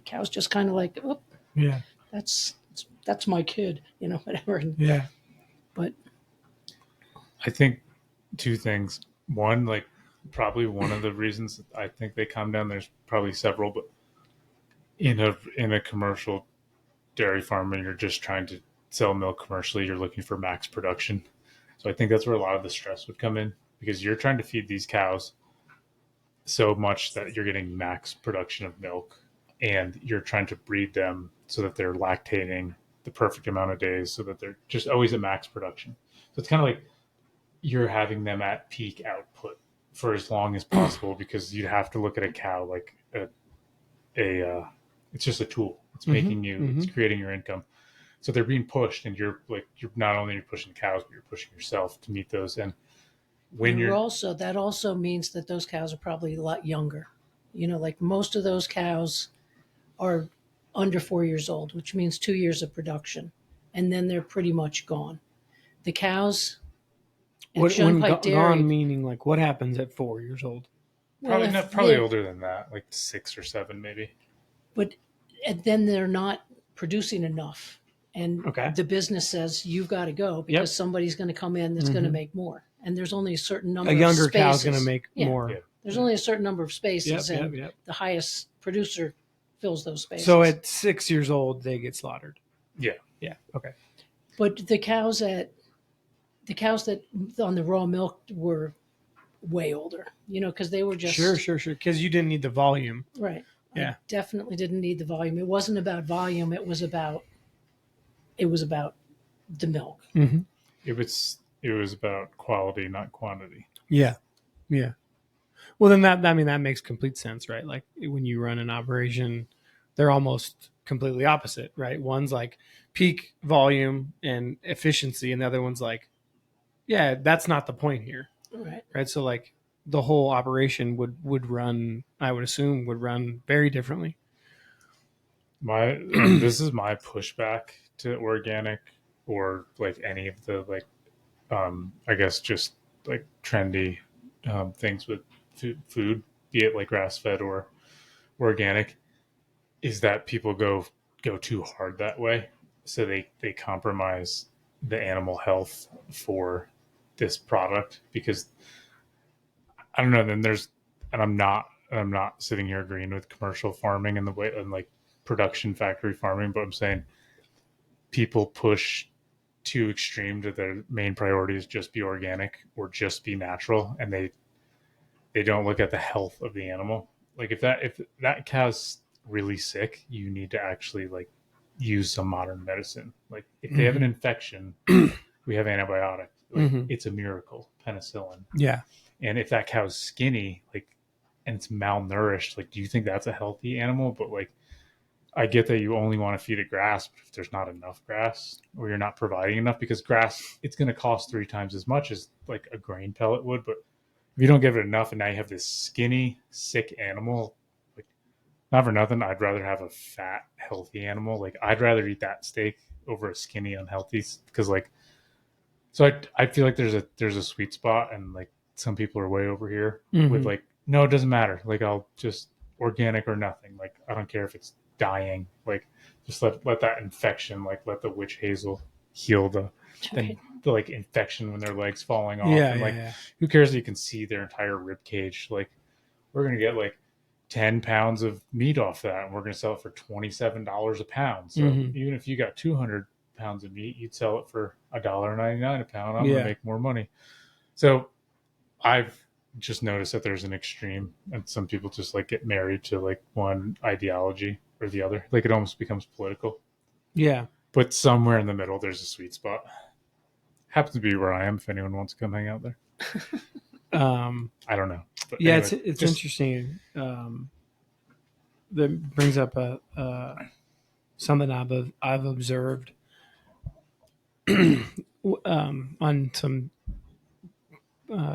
S3: cow's just kind of like, oh,
S2: Yeah.
S3: that's my kid, whatever.
S2: Yeah.
S3: But
S1: I think two things. One, like probably one of the reasons I think they calm down. There's probably several, but in a commercial dairy farm, and you're just trying to sell milk commercially, you're looking for max production. So I think that's where a lot of the stress would come in, because you're trying to feed these cows so much that you're getting max production of milk, and you're trying to breed them so that they're lactating the perfect amount of days so that they're just always at max production. So it's kind of like you're having them at peak output for as long as possible, because you have to look at a cow like it's just a tool. It's making you, it's creating your income. So they're being pushed, and you're not only pushing cows, but you're pushing yourself to meet those. And when
S3: that also means that those cows are probably a lot younger. Like most of those cows are under 4 years old, which means 2 years of production, and then they're pretty much gone. The cows at Shunpike Dairy,
S2: gone meaning like what happens at 4 years old?
S1: probably older than that, like 6 or 7 maybe.
S3: But and then they're not producing enough, and
S2: Okay.
S3: the business says you've got to go because somebody's going to come in that's going to make more, and there's only a certain number.
S2: A younger
S3: of spaces.
S2: cow's going to make more.
S1: Yeah.
S3: There's only a certain number of spaces,
S2: Yep.
S3: the highest producer fills those spaces.
S2: So at 6 years old, they get slaughtered.
S1: Yeah.
S2: Yeah. Okay.
S3: But the cows at the cows that on the raw milk were way older, because they were just
S2: Sure. Because you didn't need the volume.
S3: right. I
S2: Yeah.
S3: definitely didn't need the volume. It wasn't about volume. It was about the milk.
S2: Mm-hmm.
S1: It was about quality, not quantity.
S2: Yeah. Yeah. Well, then that makes complete sense, right? Like when you run an operation, they're almost completely opposite, right? One's like peak volume and efficiency, and the other one's like, yeah, that's not the point here,
S3: Right.
S2: right? So like the whole operation would run, I would assume, would run very differently.
S1: This is my pushback to organic or like any of the like I guess just like trendy things with food, be it like grass fed or organic, is that people go too hard that way, so they compromise the animal health for this product because I don't know. Then there's and I'm not sitting here agreeing with commercial farming and the way and like production factory farming, but I'm saying people push too extreme to their main priority is just be organic or just be natural, and they don't look at the health of the animal. Like if that cow's really sick, you need to actually like use some modern medicine. Like if they have an infection, we have antibiotic. Like
S2: Mm-hmm.
S1: it's a miracle, penicillin.
S2: Yeah.
S1: And if that cow's skinny, like and it's malnourished, like do you think that's a healthy animal? But like I get that you only want to feed it grass, but if there's not enough grass or you're not providing enough, because grass it's going to cost 3 times as much as like a grain pellet would. But if you don't give it enough, and now you have this skinny, sick animal, like not for nothing, I'd rather have a fat, healthy animal. Like I'd rather eat that steak over a skinny, unhealthy, because like so I feel like there's a sweet spot, and like some people are way over here with
S2: Mm-hmm.
S1: like no, it doesn't matter. Like I'll just organic or nothing. Like I don't care if it's dying. Like just let that infection, like let the witch hazel heal
S3: Right.
S1: the like infection when their legs falling off,
S2: Yeah.
S1: and
S2: Yeah.
S1: like
S2: Yeah.
S1: who cares if you can see their entire rib cage. Like we're gonna get like 10 pounds of meat off that, and we're gonna sell it for $27 a pound. So
S2: Mm-hmm.
S1: even if you got 200 pounds of meat, you'd sell it for $1.99 a pound. I'm gonna
S2: Yeah.
S1: make more money. So I've just noticed that there's an extreme, and some people just like get married to like one ideology or the other. Like it almost becomes political.
S2: Yeah.
S1: But somewhere in the middle, there's a sweet spot. Happens to be where I am. If anyone wants to come hang out there, I don't know. But
S2: Yeah.
S1: anyway,
S2: It's
S1: just
S2: interesting. That brings up something I've observed on some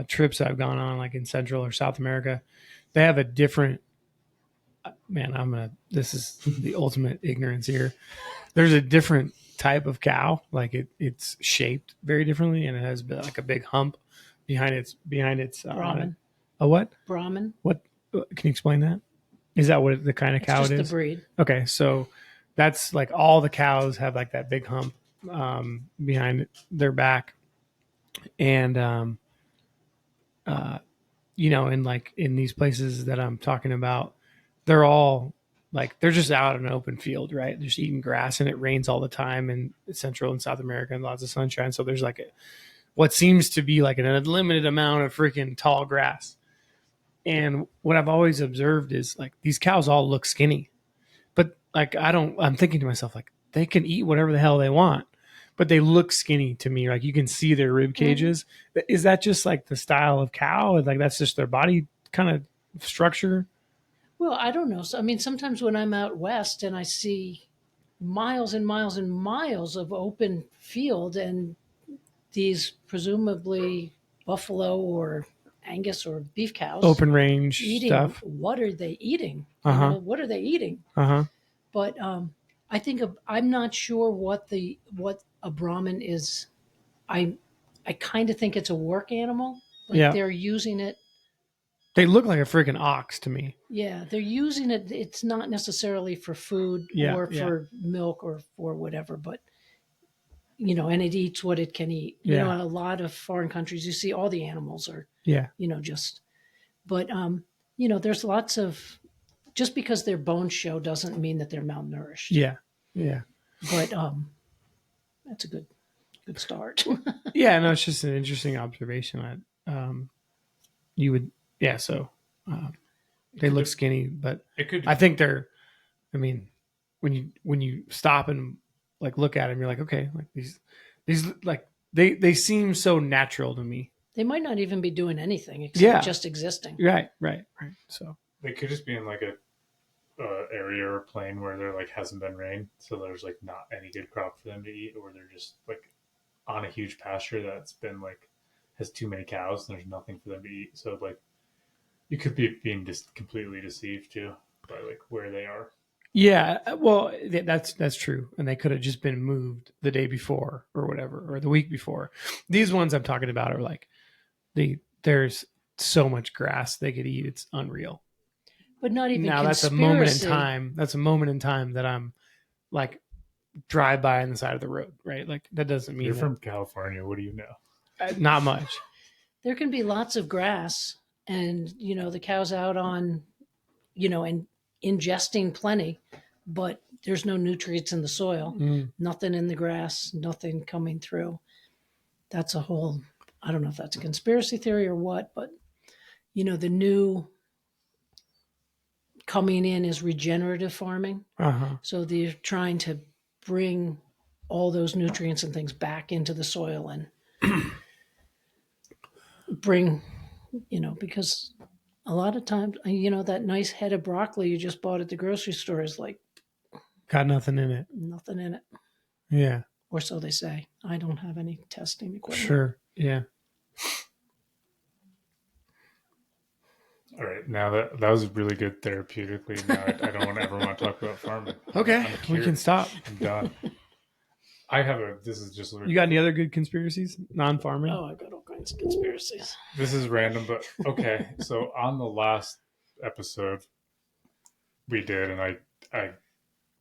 S2: trips I've gone on, like in Central or South America. They have a different man. This is the ultimate ignorance here. There's a different type of cow. Like it's shaped very differently, and it has like a big hump behind its
S3: Brahmin.
S2: a what?
S3: Brahmin.
S2: What? Can you explain that? Is that what the kind of
S3: It's
S2: cow
S3: just
S2: it
S3: the
S2: is?
S3: breed.
S2: Okay, so that's like all the cows have like that big hump behind their back, and and like in these places that I'm talking about, they're all like they're just out in an open field, right? They're just eating grass, and it rains all the time in Central and South America, and lots of sunshine. So there's like what seems to be like an unlimited amount of freaking tall grass. And what I've always observed is like these cows all look skinny, but like I'm thinking to myself, like they can eat whatever the hell they want, but they look skinny to me. Like you can see their rib cages. Is that just like the style of cow? Like that's just their body kind of structure?
S3: Well, I don't know. So, I mean, sometimes when I'm out west and I see miles and miles and miles of open field and these presumably buffalo or Angus or beef cows
S2: Open range
S3: eating,
S2: stuff.
S3: what are they eating?
S2: Uh-huh.
S3: What are they eating?
S2: Uh-huh.
S3: But I think I'm not sure what a Brahmin is. I kind of think it's a work animal. Like
S2: Yeah.
S3: they're using it.
S2: They look like a freaking ox to me.
S3: Yeah, they're using it. It's not necessarily for food
S2: Yeah,
S3: or
S2: yeah.
S3: for milk or for whatever, but and it eats what it can eat.
S2: Yeah.
S3: In a lot of foreign countries, you see all the animals are,
S2: Yeah.
S3: just. But there's lots of just because their bones show doesn't mean that they're malnourished.
S2: Yeah. Yeah.
S3: But that's a good. Good start.
S2: Yeah, no, it's just an interesting observation that you would, yeah. So they look skinny, but
S1: It could.
S2: I think they're. I mean, when you stop and like look at them, you're like, okay, like these like they seem so natural to me.
S3: They might not even be doing anything except
S2: Yeah.
S3: just existing.
S2: Right. So
S1: They could just be in like a area or plain where there like hasn't been rain, so there's like not any good crop for them to eat, or they're just like on a huge pasture that's been like has too many cows and there's nothing for them to eat. So like you could be being just completely deceived too by like where they are.
S2: yeah, well, that's true, and they could have just been moved the day before or whatever, or the week before. These ones I'm talking about are like there's so much grass they could eat; it's unreal.
S3: But not even
S2: Now that's a moment in time. That's a moment in time that I'm like drive by on the side of the road, right? Like that doesn't mean
S1: You're
S2: that,
S1: from California. What do you know?
S2: not much.
S3: There can be lots of grass, and the cow's out on, and ingesting plenty, but there's no nutrients in the soil, nothing in the grass, nothing coming through. That's a whole. I don't know if that's a conspiracy theory or what, but the new coming in is regenerative farming.
S2: Uh-huh.
S3: So they're trying to bring all those nutrients and things back into the soil and bring, because a lot of times, that nice head of broccoli you just bought at the grocery store is like
S2: Got nothing in it.
S3: nothing in it,
S2: Yeah,
S3: or so they say. I don't have any testing equipment.
S2: sure. Yeah.
S1: All right, now that was really good therapeutically. Now I don't want to ever want to talk about farming.
S2: Okay,
S1: I'm
S2: we
S1: cured.
S2: can stop.
S1: I'm done. I have a. This is just.
S2: You got any other good conspiracies? Non-farming?
S3: Oh, I got all kinds of conspiracies.
S1: This is random, but okay. So on the last episode we did, and I,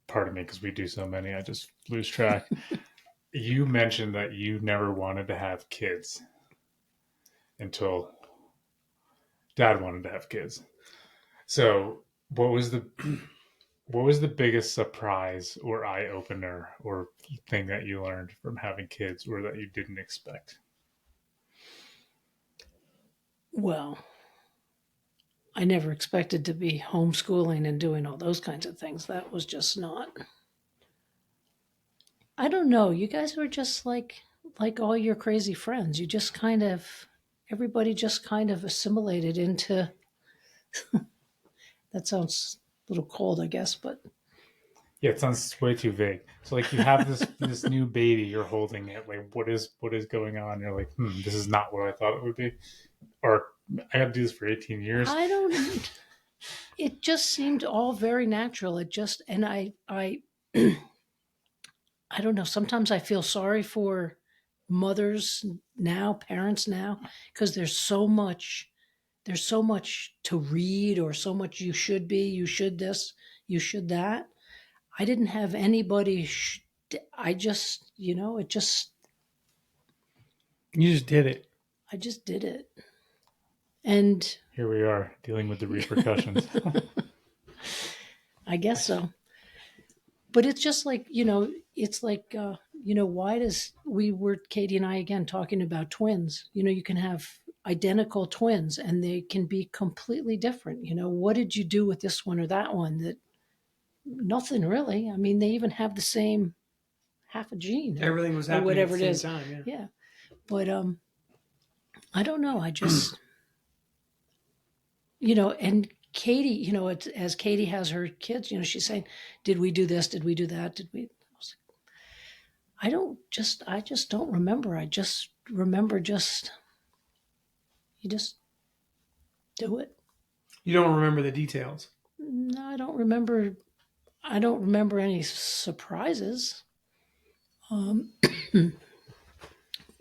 S1: pardon me because we do so many, I just lose track. You mentioned that you never wanted to have kids until Dad wanted to have kids. So what was the biggest surprise or eye opener or thing that you learned from having kids or that you didn't expect?
S3: Well, I never expected to be homeschooling and doing all those kinds of things. That was just not. I don't know. You guys were just like all your crazy friends. You just kind of everybody just kind of assimilated into. That sounds a little cold, I guess, but
S1: Yeah, it sounds way too vague. So like you have this new baby, you're holding it. Like what is going on? You're like, this is not what I thought it would be. Or I got to do this for 18 years.
S3: I don't. It just seemed all very natural. It just and I I don't know. Sometimes I feel sorry for mothers now, parents now, because there's so much to read or so much you should be, you should this, you should that. I didn't have anybody. I just, it just,
S2: You just did it.
S3: I just did it. And
S1: Here we are dealing with the repercussions.
S3: I guess so. But it's just like, it's like, why we were, Katie and I, again, talking about twins. You can have identical twins and they can be completely different. What did you do with this one or that one? That nothing really. I mean, they even have the same half a gene.
S2: Everything was
S3: or
S2: happening
S3: whatever
S2: at the
S3: it
S2: same
S3: is.
S2: time. Yeah.
S3: Yeah. But I don't know. I just, and Katie, as Katie has her kids, she's saying, did we do this? Did we do that? Did we? I just don't remember. I just remember you just do it.
S2: You don't remember the details.
S3: No, I don't remember. I don't remember any surprises.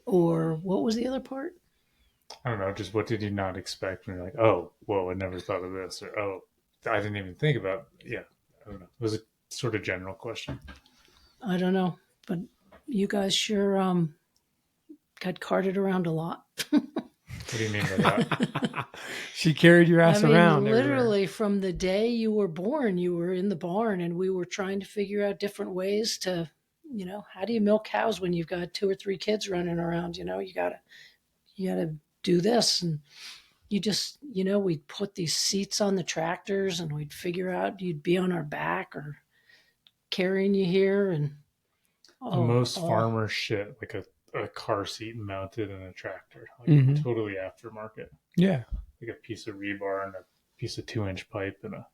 S3: Or what was the other part?
S1: I don't know. Just what did you not expect when you're like, oh, whoa, I never thought of this, or oh, I didn't even think about. Yeah, I don't know. It was a sort of general question.
S3: I don't know, but you guys sure got carted around a lot.
S1: What do you mean by that?
S2: She carried your ass around.
S3: Literally from the day you were born, you were in the barn, and we were trying to figure out different ways to how do you milk cows when you've got 2 or 3 kids running around? You gotta do this. And you just, we'd put these seats on the tractors and we'd figure out you'd be on our back or carrying you here. And
S1: The most farmer shit, like a car seat mounted in a tractor, like
S2: Mhm.
S1: totally aftermarket,
S2: Yeah.
S1: like a piece of rebar and a piece of 2-inch pipe and a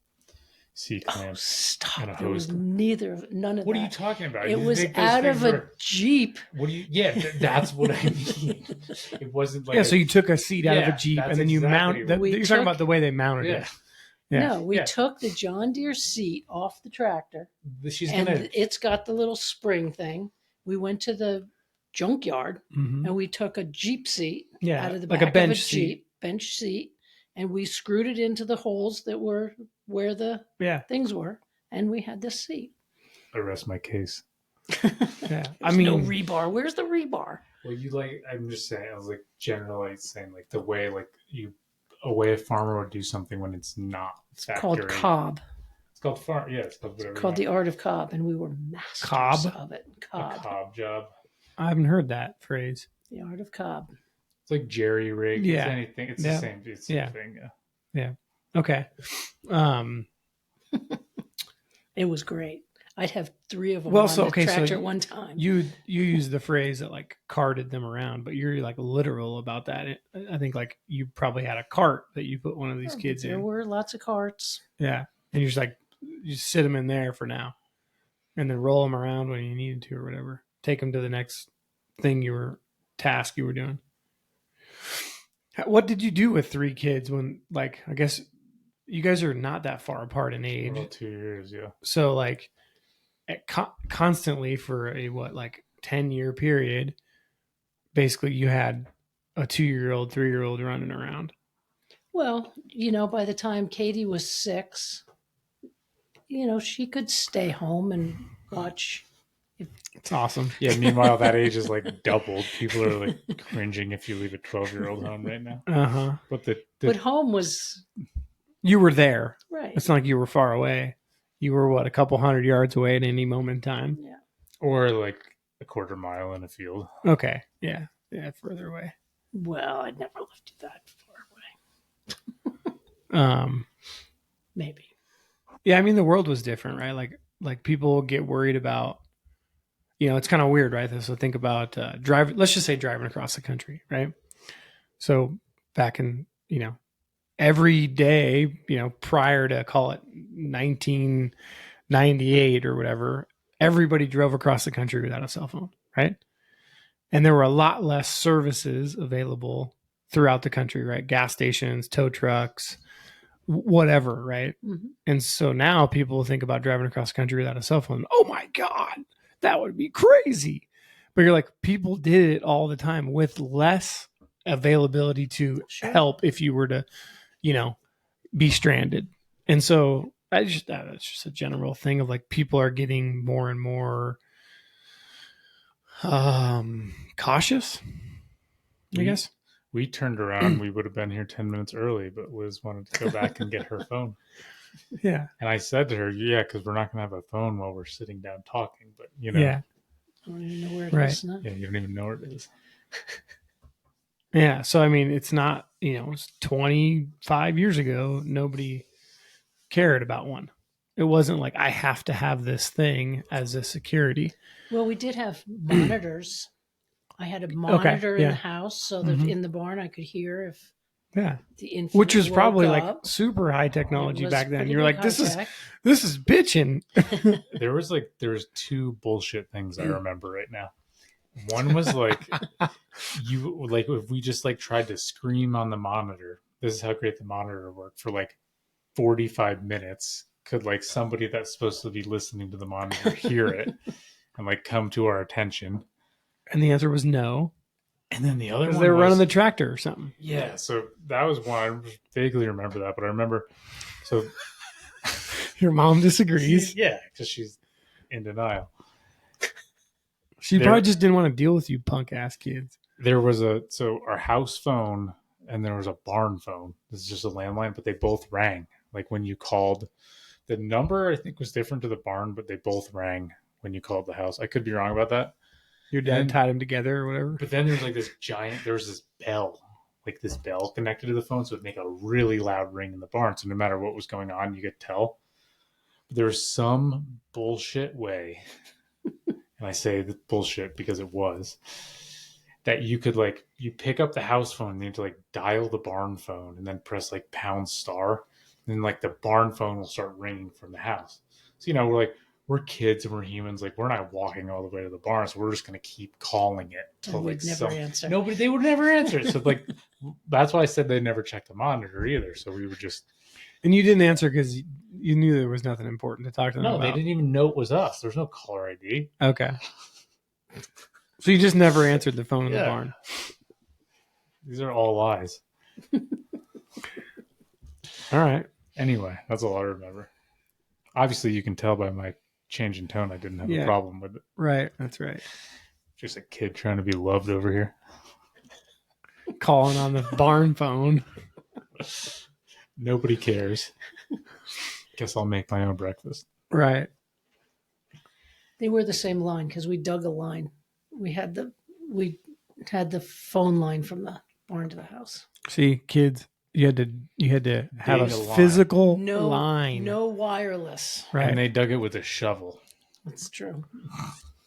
S1: C clamp.
S3: Stop.
S1: And a
S3: There was
S1: hose.
S3: none of
S1: What
S3: that.
S1: are you talking about?
S3: It
S1: You
S3: was
S1: think those
S3: out of
S1: things
S3: a
S1: were-
S3: Jeep.
S1: What do you? Yeah, that's what I mean. It wasn't like
S2: Yeah, so you took a seat out of
S1: Yeah,
S2: a Jeep
S1: that's
S2: and then you
S1: exactly
S2: mount.
S3: what-
S2: You're talking about the way they mounted
S1: yeah.
S2: it. Yeah.
S3: No, we
S1: Yeah.
S3: took the John Deere seat off the tractor,
S1: She's
S3: and
S1: gonna.
S3: it's got the little spring thing. We went to the junkyard,
S2: Mhm.
S3: and we took a Jeep seat
S2: Yeah,
S3: out of the
S2: like
S3: back
S2: a bench
S3: of a
S2: seat.
S3: Jeep bench seat, and we screwed it into the holes that were where the
S2: Yeah.
S3: things were, and we had this seat.
S1: I rest my case.
S2: Yeah. I
S3: There's
S2: mean,
S3: no rebar. Where's the rebar?
S1: Well, I'm just saying. I was like generally saying like the way a way a farmer would do something when it's not factory.
S3: Called cob.
S1: It's called farm. Yeah, it's called whatever.
S3: Called the art of cob, and we were masters
S2: Cob?
S3: of it.
S1: a
S3: Cob.
S1: cob job.
S2: I haven't heard that phrase.
S3: The art of cob.
S1: It's like jerry rig.
S2: Yeah.
S1: It's anything. It's
S2: Yeah.
S1: the same. It's the
S2: Yeah.
S1: thing. Yeah.
S2: Yeah. Okay.
S3: It was great. I'd have 3 of them
S2: Well,
S3: on
S2: so,
S3: the
S2: okay, so
S3: tractor at one time.
S2: You use the phrase that like carted them around, but you're like literal about that. I think like you probably had a cart that you put one of these kids
S3: there
S2: in.
S3: were lots of carts.
S2: Yeah, and you're just like you sit them in there for now, and then roll them around when you needed to or whatever. Take them to the next task you were doing. What did you do with 3 kids when like I guess you guys are not that far apart in age,
S1: About 2 years. Yeah.
S2: so like constantly for a 10-year period, basically you had a 2-year-old, 3-year-old running around.
S3: Well, by the time Katie was 6, she could stay home and watch.
S2: It's awesome.
S1: Yeah. Meanwhile, that age is like doubled. People are like cringing if you leave a 12-year-old home right now.
S2: Uh-huh.
S1: But the
S3: But home was
S2: You were there.
S3: right.
S2: It's not like you were far away. You were a couple 100 yards away at any moment in time.
S3: Yeah.
S1: or like a quarter mile in a field.
S2: Okay. Yeah. Yeah. Further away.
S3: Well, I'd never lived that far away. Maybe.
S2: Yeah. I mean, the world was different, right? Like people get worried about, it's kind of weird, right? So think about driving, let's just say driving across the country, right? So back in, every day, prior to call it 1998 or whatever, everybody drove across the country without a cell phone, right? And there were a lot less services available throughout the country, right? Gas stations, tow trucks, whatever, right?
S3: Mm-hmm.
S2: And so now people think about driving across the country without a cell phone. Oh my God, that would be crazy. But you're like, people did it all the time with less availability to help if you were to, be stranded. And so that's just a general thing of like people are getting more and more cautious, I guess.
S1: We turned around. We would have been here 10 minutes early, but Liz wanted to go back and get her phone.
S2: Yeah.
S1: And I said to her, yeah, because we're not going to have a phone while we're sitting down talking. But,
S2: Yeah.
S3: I don't even know where it
S2: Right.
S3: is now.
S1: Yeah, you don't even know where it is.
S2: Yeah. So, I mean, it's not, it was 25 years ago. Nobody cared about one. It wasn't like I have to have this thing as a security.
S3: Well, we did have monitors. I had a monitor in
S2: yeah.
S3: the house so that
S2: Mhm.
S3: in the barn I could hear if
S2: Yeah.
S3: the infant
S2: Which was probably
S3: woke
S2: like
S3: up.
S2: super high technology
S3: It was
S2: back then.
S3: pretty
S2: You're
S3: big
S2: like, this
S3: high-tech.
S2: is bitching.
S1: There was 2 bullshit things I remember right now. One was like, if we just like tried to scream on the monitor, this is how great the monitor worked for like 45 minutes. Could like somebody that's supposed to be listening to the monitor hear it and like come to our attention?
S2: And the answer was no.
S1: And then the other
S2: Because
S1: one
S2: they were
S1: was,
S2: running the tractor or something.
S1: yeah. So that was one. I vaguely remember that, but I remember. So
S2: Your mom disagrees.
S1: yeah, because she's in denial.
S2: She probably just didn't want to deal with you punk ass kids.
S1: There was our house phone and there was a barn phone. This is just a landline, but they both rang. Like when you called, the number I think was different to the barn, but they both rang when you called the house. I could be wrong about that.
S2: Your dad
S1: And-
S2: tied them together or whatever.
S1: But then there's like this bell, like this bell connected to the phone, so it'd make a really loud ring in the barn. So no matter what was going on, you could tell. But there was some bullshit way, and I say the bullshit because it was, that you could like, you pick up the house phone and you have to like dial the barn phone and then press like #, and then like the barn phone will start ringing from the house. So, you know, we're kids and we're humans. Like, we're not walking all the way to the barn, so we're just going to keep calling it.
S3: And we'd never answer.
S1: Nobody, they would never answer. So, like, that's why I said they never checked the monitor either. So we would just.
S2: And you didn't answer because you knew there was nothing important to talk to them
S1: No,
S2: about.
S1: they didn't even know it was us. There's no caller ID.
S2: Okay. So you just never answered the phone in the
S1: Yeah.
S2: barn.
S1: These are all lies.
S2: All right.
S1: Anyway, that's all I remember. Obviously, you can tell by my change in tone I didn't have a problem with it.
S2: Right. That's right.
S1: Just a kid trying to be loved over here.
S2: Calling on the barn phone.
S1: Nobody cares. Guess I'll make my own breakfast.
S2: Right.
S3: They were the same line because we dug a line. We had the phone line from the barn to the house.
S2: See, kids, you had to have
S1: Dig
S2: a
S1: a line.
S2: physical
S3: No
S2: line.
S3: No wireless.
S2: Right.
S1: And they dug it with a shovel.
S3: That's true.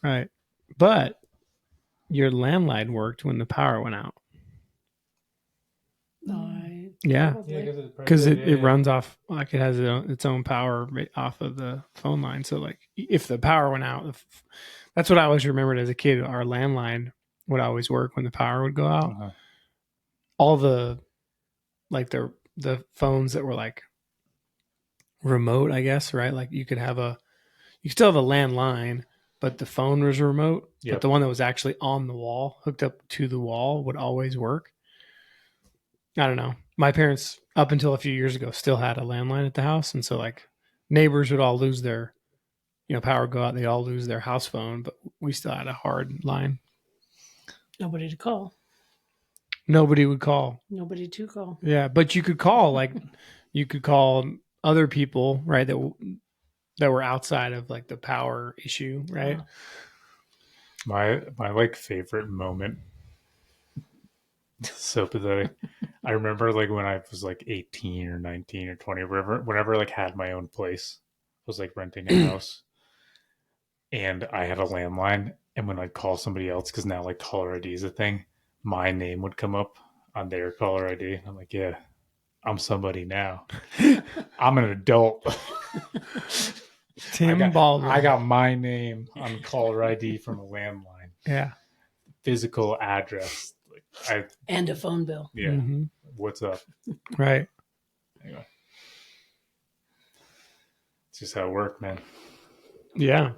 S2: Right. But your landline worked when the power went out. Yeah.
S3: Probably.
S2: Because it runs off, like it has its own power off of the phone line. So, like, if the power went out, that's what I always remembered as a kid. Our landline would always work when the power would go out.
S1: Uh-huh.
S2: All the, like, the phones that were like remote, I guess, right? Like you still have a landline, but the phone was remote.
S1: Yep.
S2: But the one that was actually on the wall, hooked up to the wall, would always work. I don't know. My parents, up until a few years ago, still had a landline at the house. And so, like, neighbors would all lose their, power would go out. They all lose their house phone, but we still had a hard line.
S3: Nobody to call.
S2: Nobody would call.
S3: Nobody to call.
S2: Yeah, but you could call, like, you could call other people, right, that were outside of, like, the power issue, right?
S1: My like favorite moment. So pathetic. I remember like when I was like 18 or 19 or 20 or whenever like had my own place, I was like renting a house, and I had a landline, and when I'd call somebody else, because now like caller ID is a thing, my name would come up on their caller ID. I'm like, yeah, I'm somebody now. I'm an adult.
S2: Tim Baldwin.
S1: I got my name on caller ID from a landline.
S2: Yeah.
S1: Physical address.
S3: And a phone bill.
S1: Yeah.
S2: Mm-hmm.
S1: What's up?
S2: Right.
S1: Anyway. It's just how it worked, man.
S2: Yeah.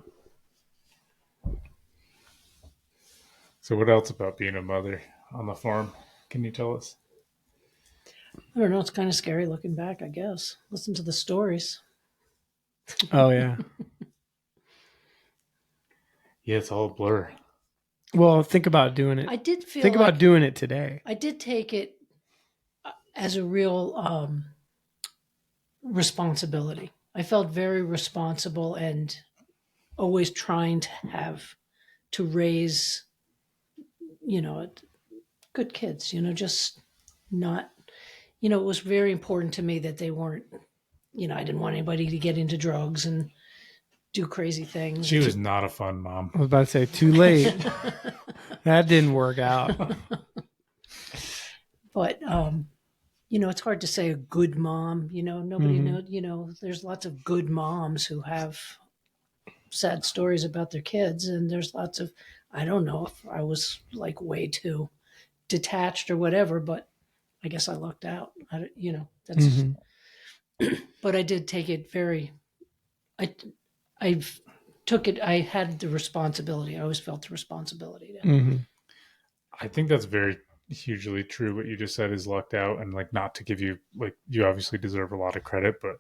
S1: So what else about being a mother on the farm can you tell us?
S3: I don't know. It's kind of scary looking back, I guess. Listen to the stories.
S2: Oh, yeah.
S1: Yeah, it's all a blur.
S2: Well, think about doing it.
S3: I did feel
S2: Think about doing it today.
S3: I did take it as a real responsibility. I felt very responsible and always trying to raise, good kids, just not, it was very important to me that they weren't, I didn't want anybody to get into drugs and do crazy things.
S1: She was not a fun mom.
S2: I was about to say, too late. That didn't work out.
S3: But, it's hard to say a good mom, nobody knows, there's lots of good moms who have sad stories about their kids. And there's lots of, I don't know if I was like way too detached or whatever, but I guess I lucked out. That's, but I did take it I had the responsibility. I always felt the responsibility.
S1: I think that's very hugely true. What you just said is lucked out, and like, not to give you, like, you obviously deserve a lot of credit, but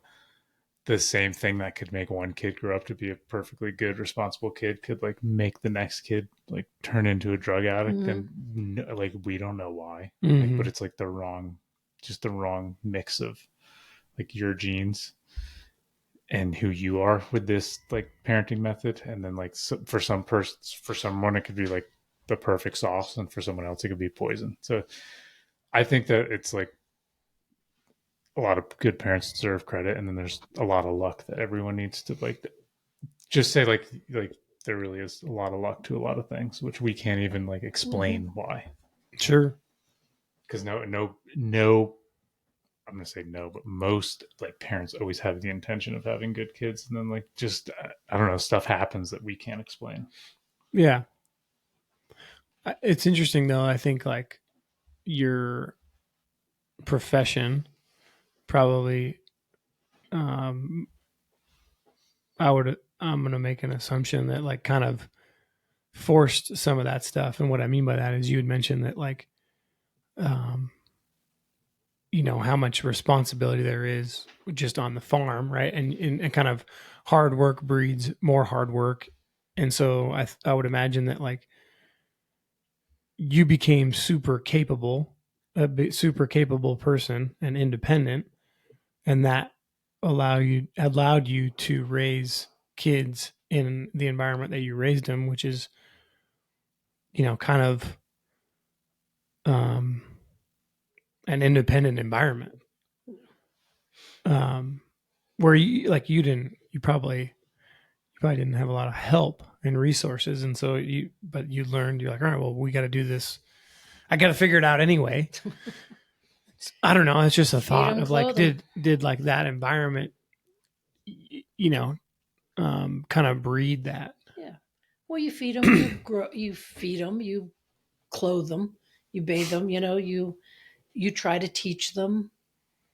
S1: the same thing that could make one kid grow up to be a perfectly good, responsible kid could like make the next kid like turn into a drug addict. And like, we don't know why, like, but it's like the wrong mix of like your genes. and who you are with this like parenting method. And then like for someone it could be like the perfect sauce, and for someone else it could be poison. So I think that it's like a lot of good parents deserve credit, and then there's a lot of luck that everyone needs to like just say like there really is a lot of luck to a lot of things, which we can't even like explain why.
S2: Sure.
S1: Because no, I'm gonna say no, but most like parents always have the intention of having good kids, and then like just I don't know, stuff happens that we can't explain.
S2: Yeah. It's interesting though. I think like your profession probably, um, I'm going to make an assumption that like kind of forced some of that stuff. And what I mean by that is you had mentioned that like, um, how much responsibility there is just on the farm, right? And kind of hard work breeds more hard work. And so I would imagine that like you became super capable, a super capable person and independent, and that allowed you to raise kids in the environment that you raised them, which is, kind of um, an independent environment, where you probably didn't have a lot of help and resources, and so but you learned. You're like, all right, well, we got to do this. I got to figure it out anyway. I don't know. It's just a thought of like, did like that environment, kind of breed that.
S3: Yeah. Well, you feed them, you clothe them, you bathe them. You try to teach them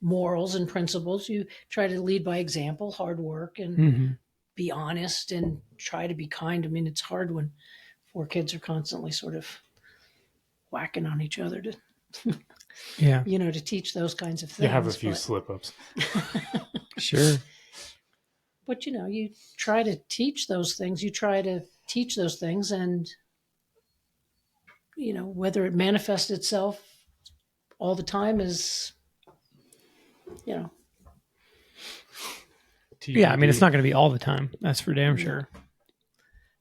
S3: morals and principles. You try to lead by example, hard work, and be honest, and try to be kind. I mean, it's hard when 4 kids are constantly sort of whacking on each other to
S2: Yeah.
S3: to teach those kinds of things.
S1: You have a few slip ups.
S2: Sure.
S3: But you try to teach those things. You try to teach those things, and whether it manifests itself all the time is,
S2: Yeah, I mean, it's not going to be all the time. That's for damn sure.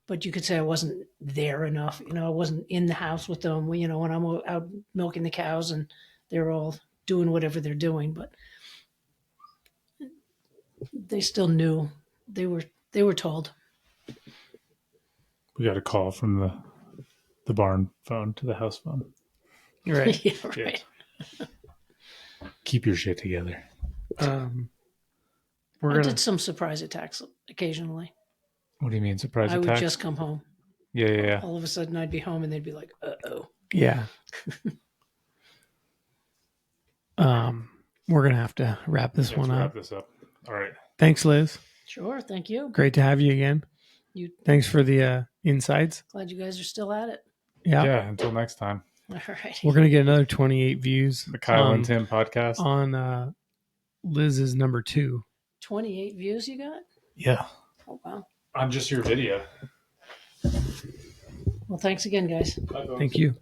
S3: But you could say I wasn't there enough. I wasn't in the house with them. When I'm out milking the cows and they're all doing whatever they're doing, but they still knew. They were told.
S1: We got a call from the barn phone to the house phone.
S2: Right.
S3: Yeah, right.
S1: Yeah. Keep your shit together.
S3: I did some surprise attacks occasionally.
S1: What do you mean surprise
S3: I
S1: attacks?
S3: would just come home.
S1: Yeah.
S3: All of a sudden I'd be home and they'd be like, uh-oh.
S2: Yeah. We're going to have to wrap this one up.
S1: Wrap this up. All right.
S2: Thanks, Liz.
S3: Sure. Thank you.
S2: Great to have you again. Thanks for the insights.
S3: Glad you guys are still at it.
S2: Yeah.
S1: Until next time.
S3: All right.
S2: We're going to get another 28 views.
S1: The Kyle and Tim podcast.
S2: On Liz's number 2.
S3: 28 views you got?
S1: Yeah.
S3: Oh, wow.
S1: On just your video.
S3: Well, thanks again, guys.
S2: Thank you.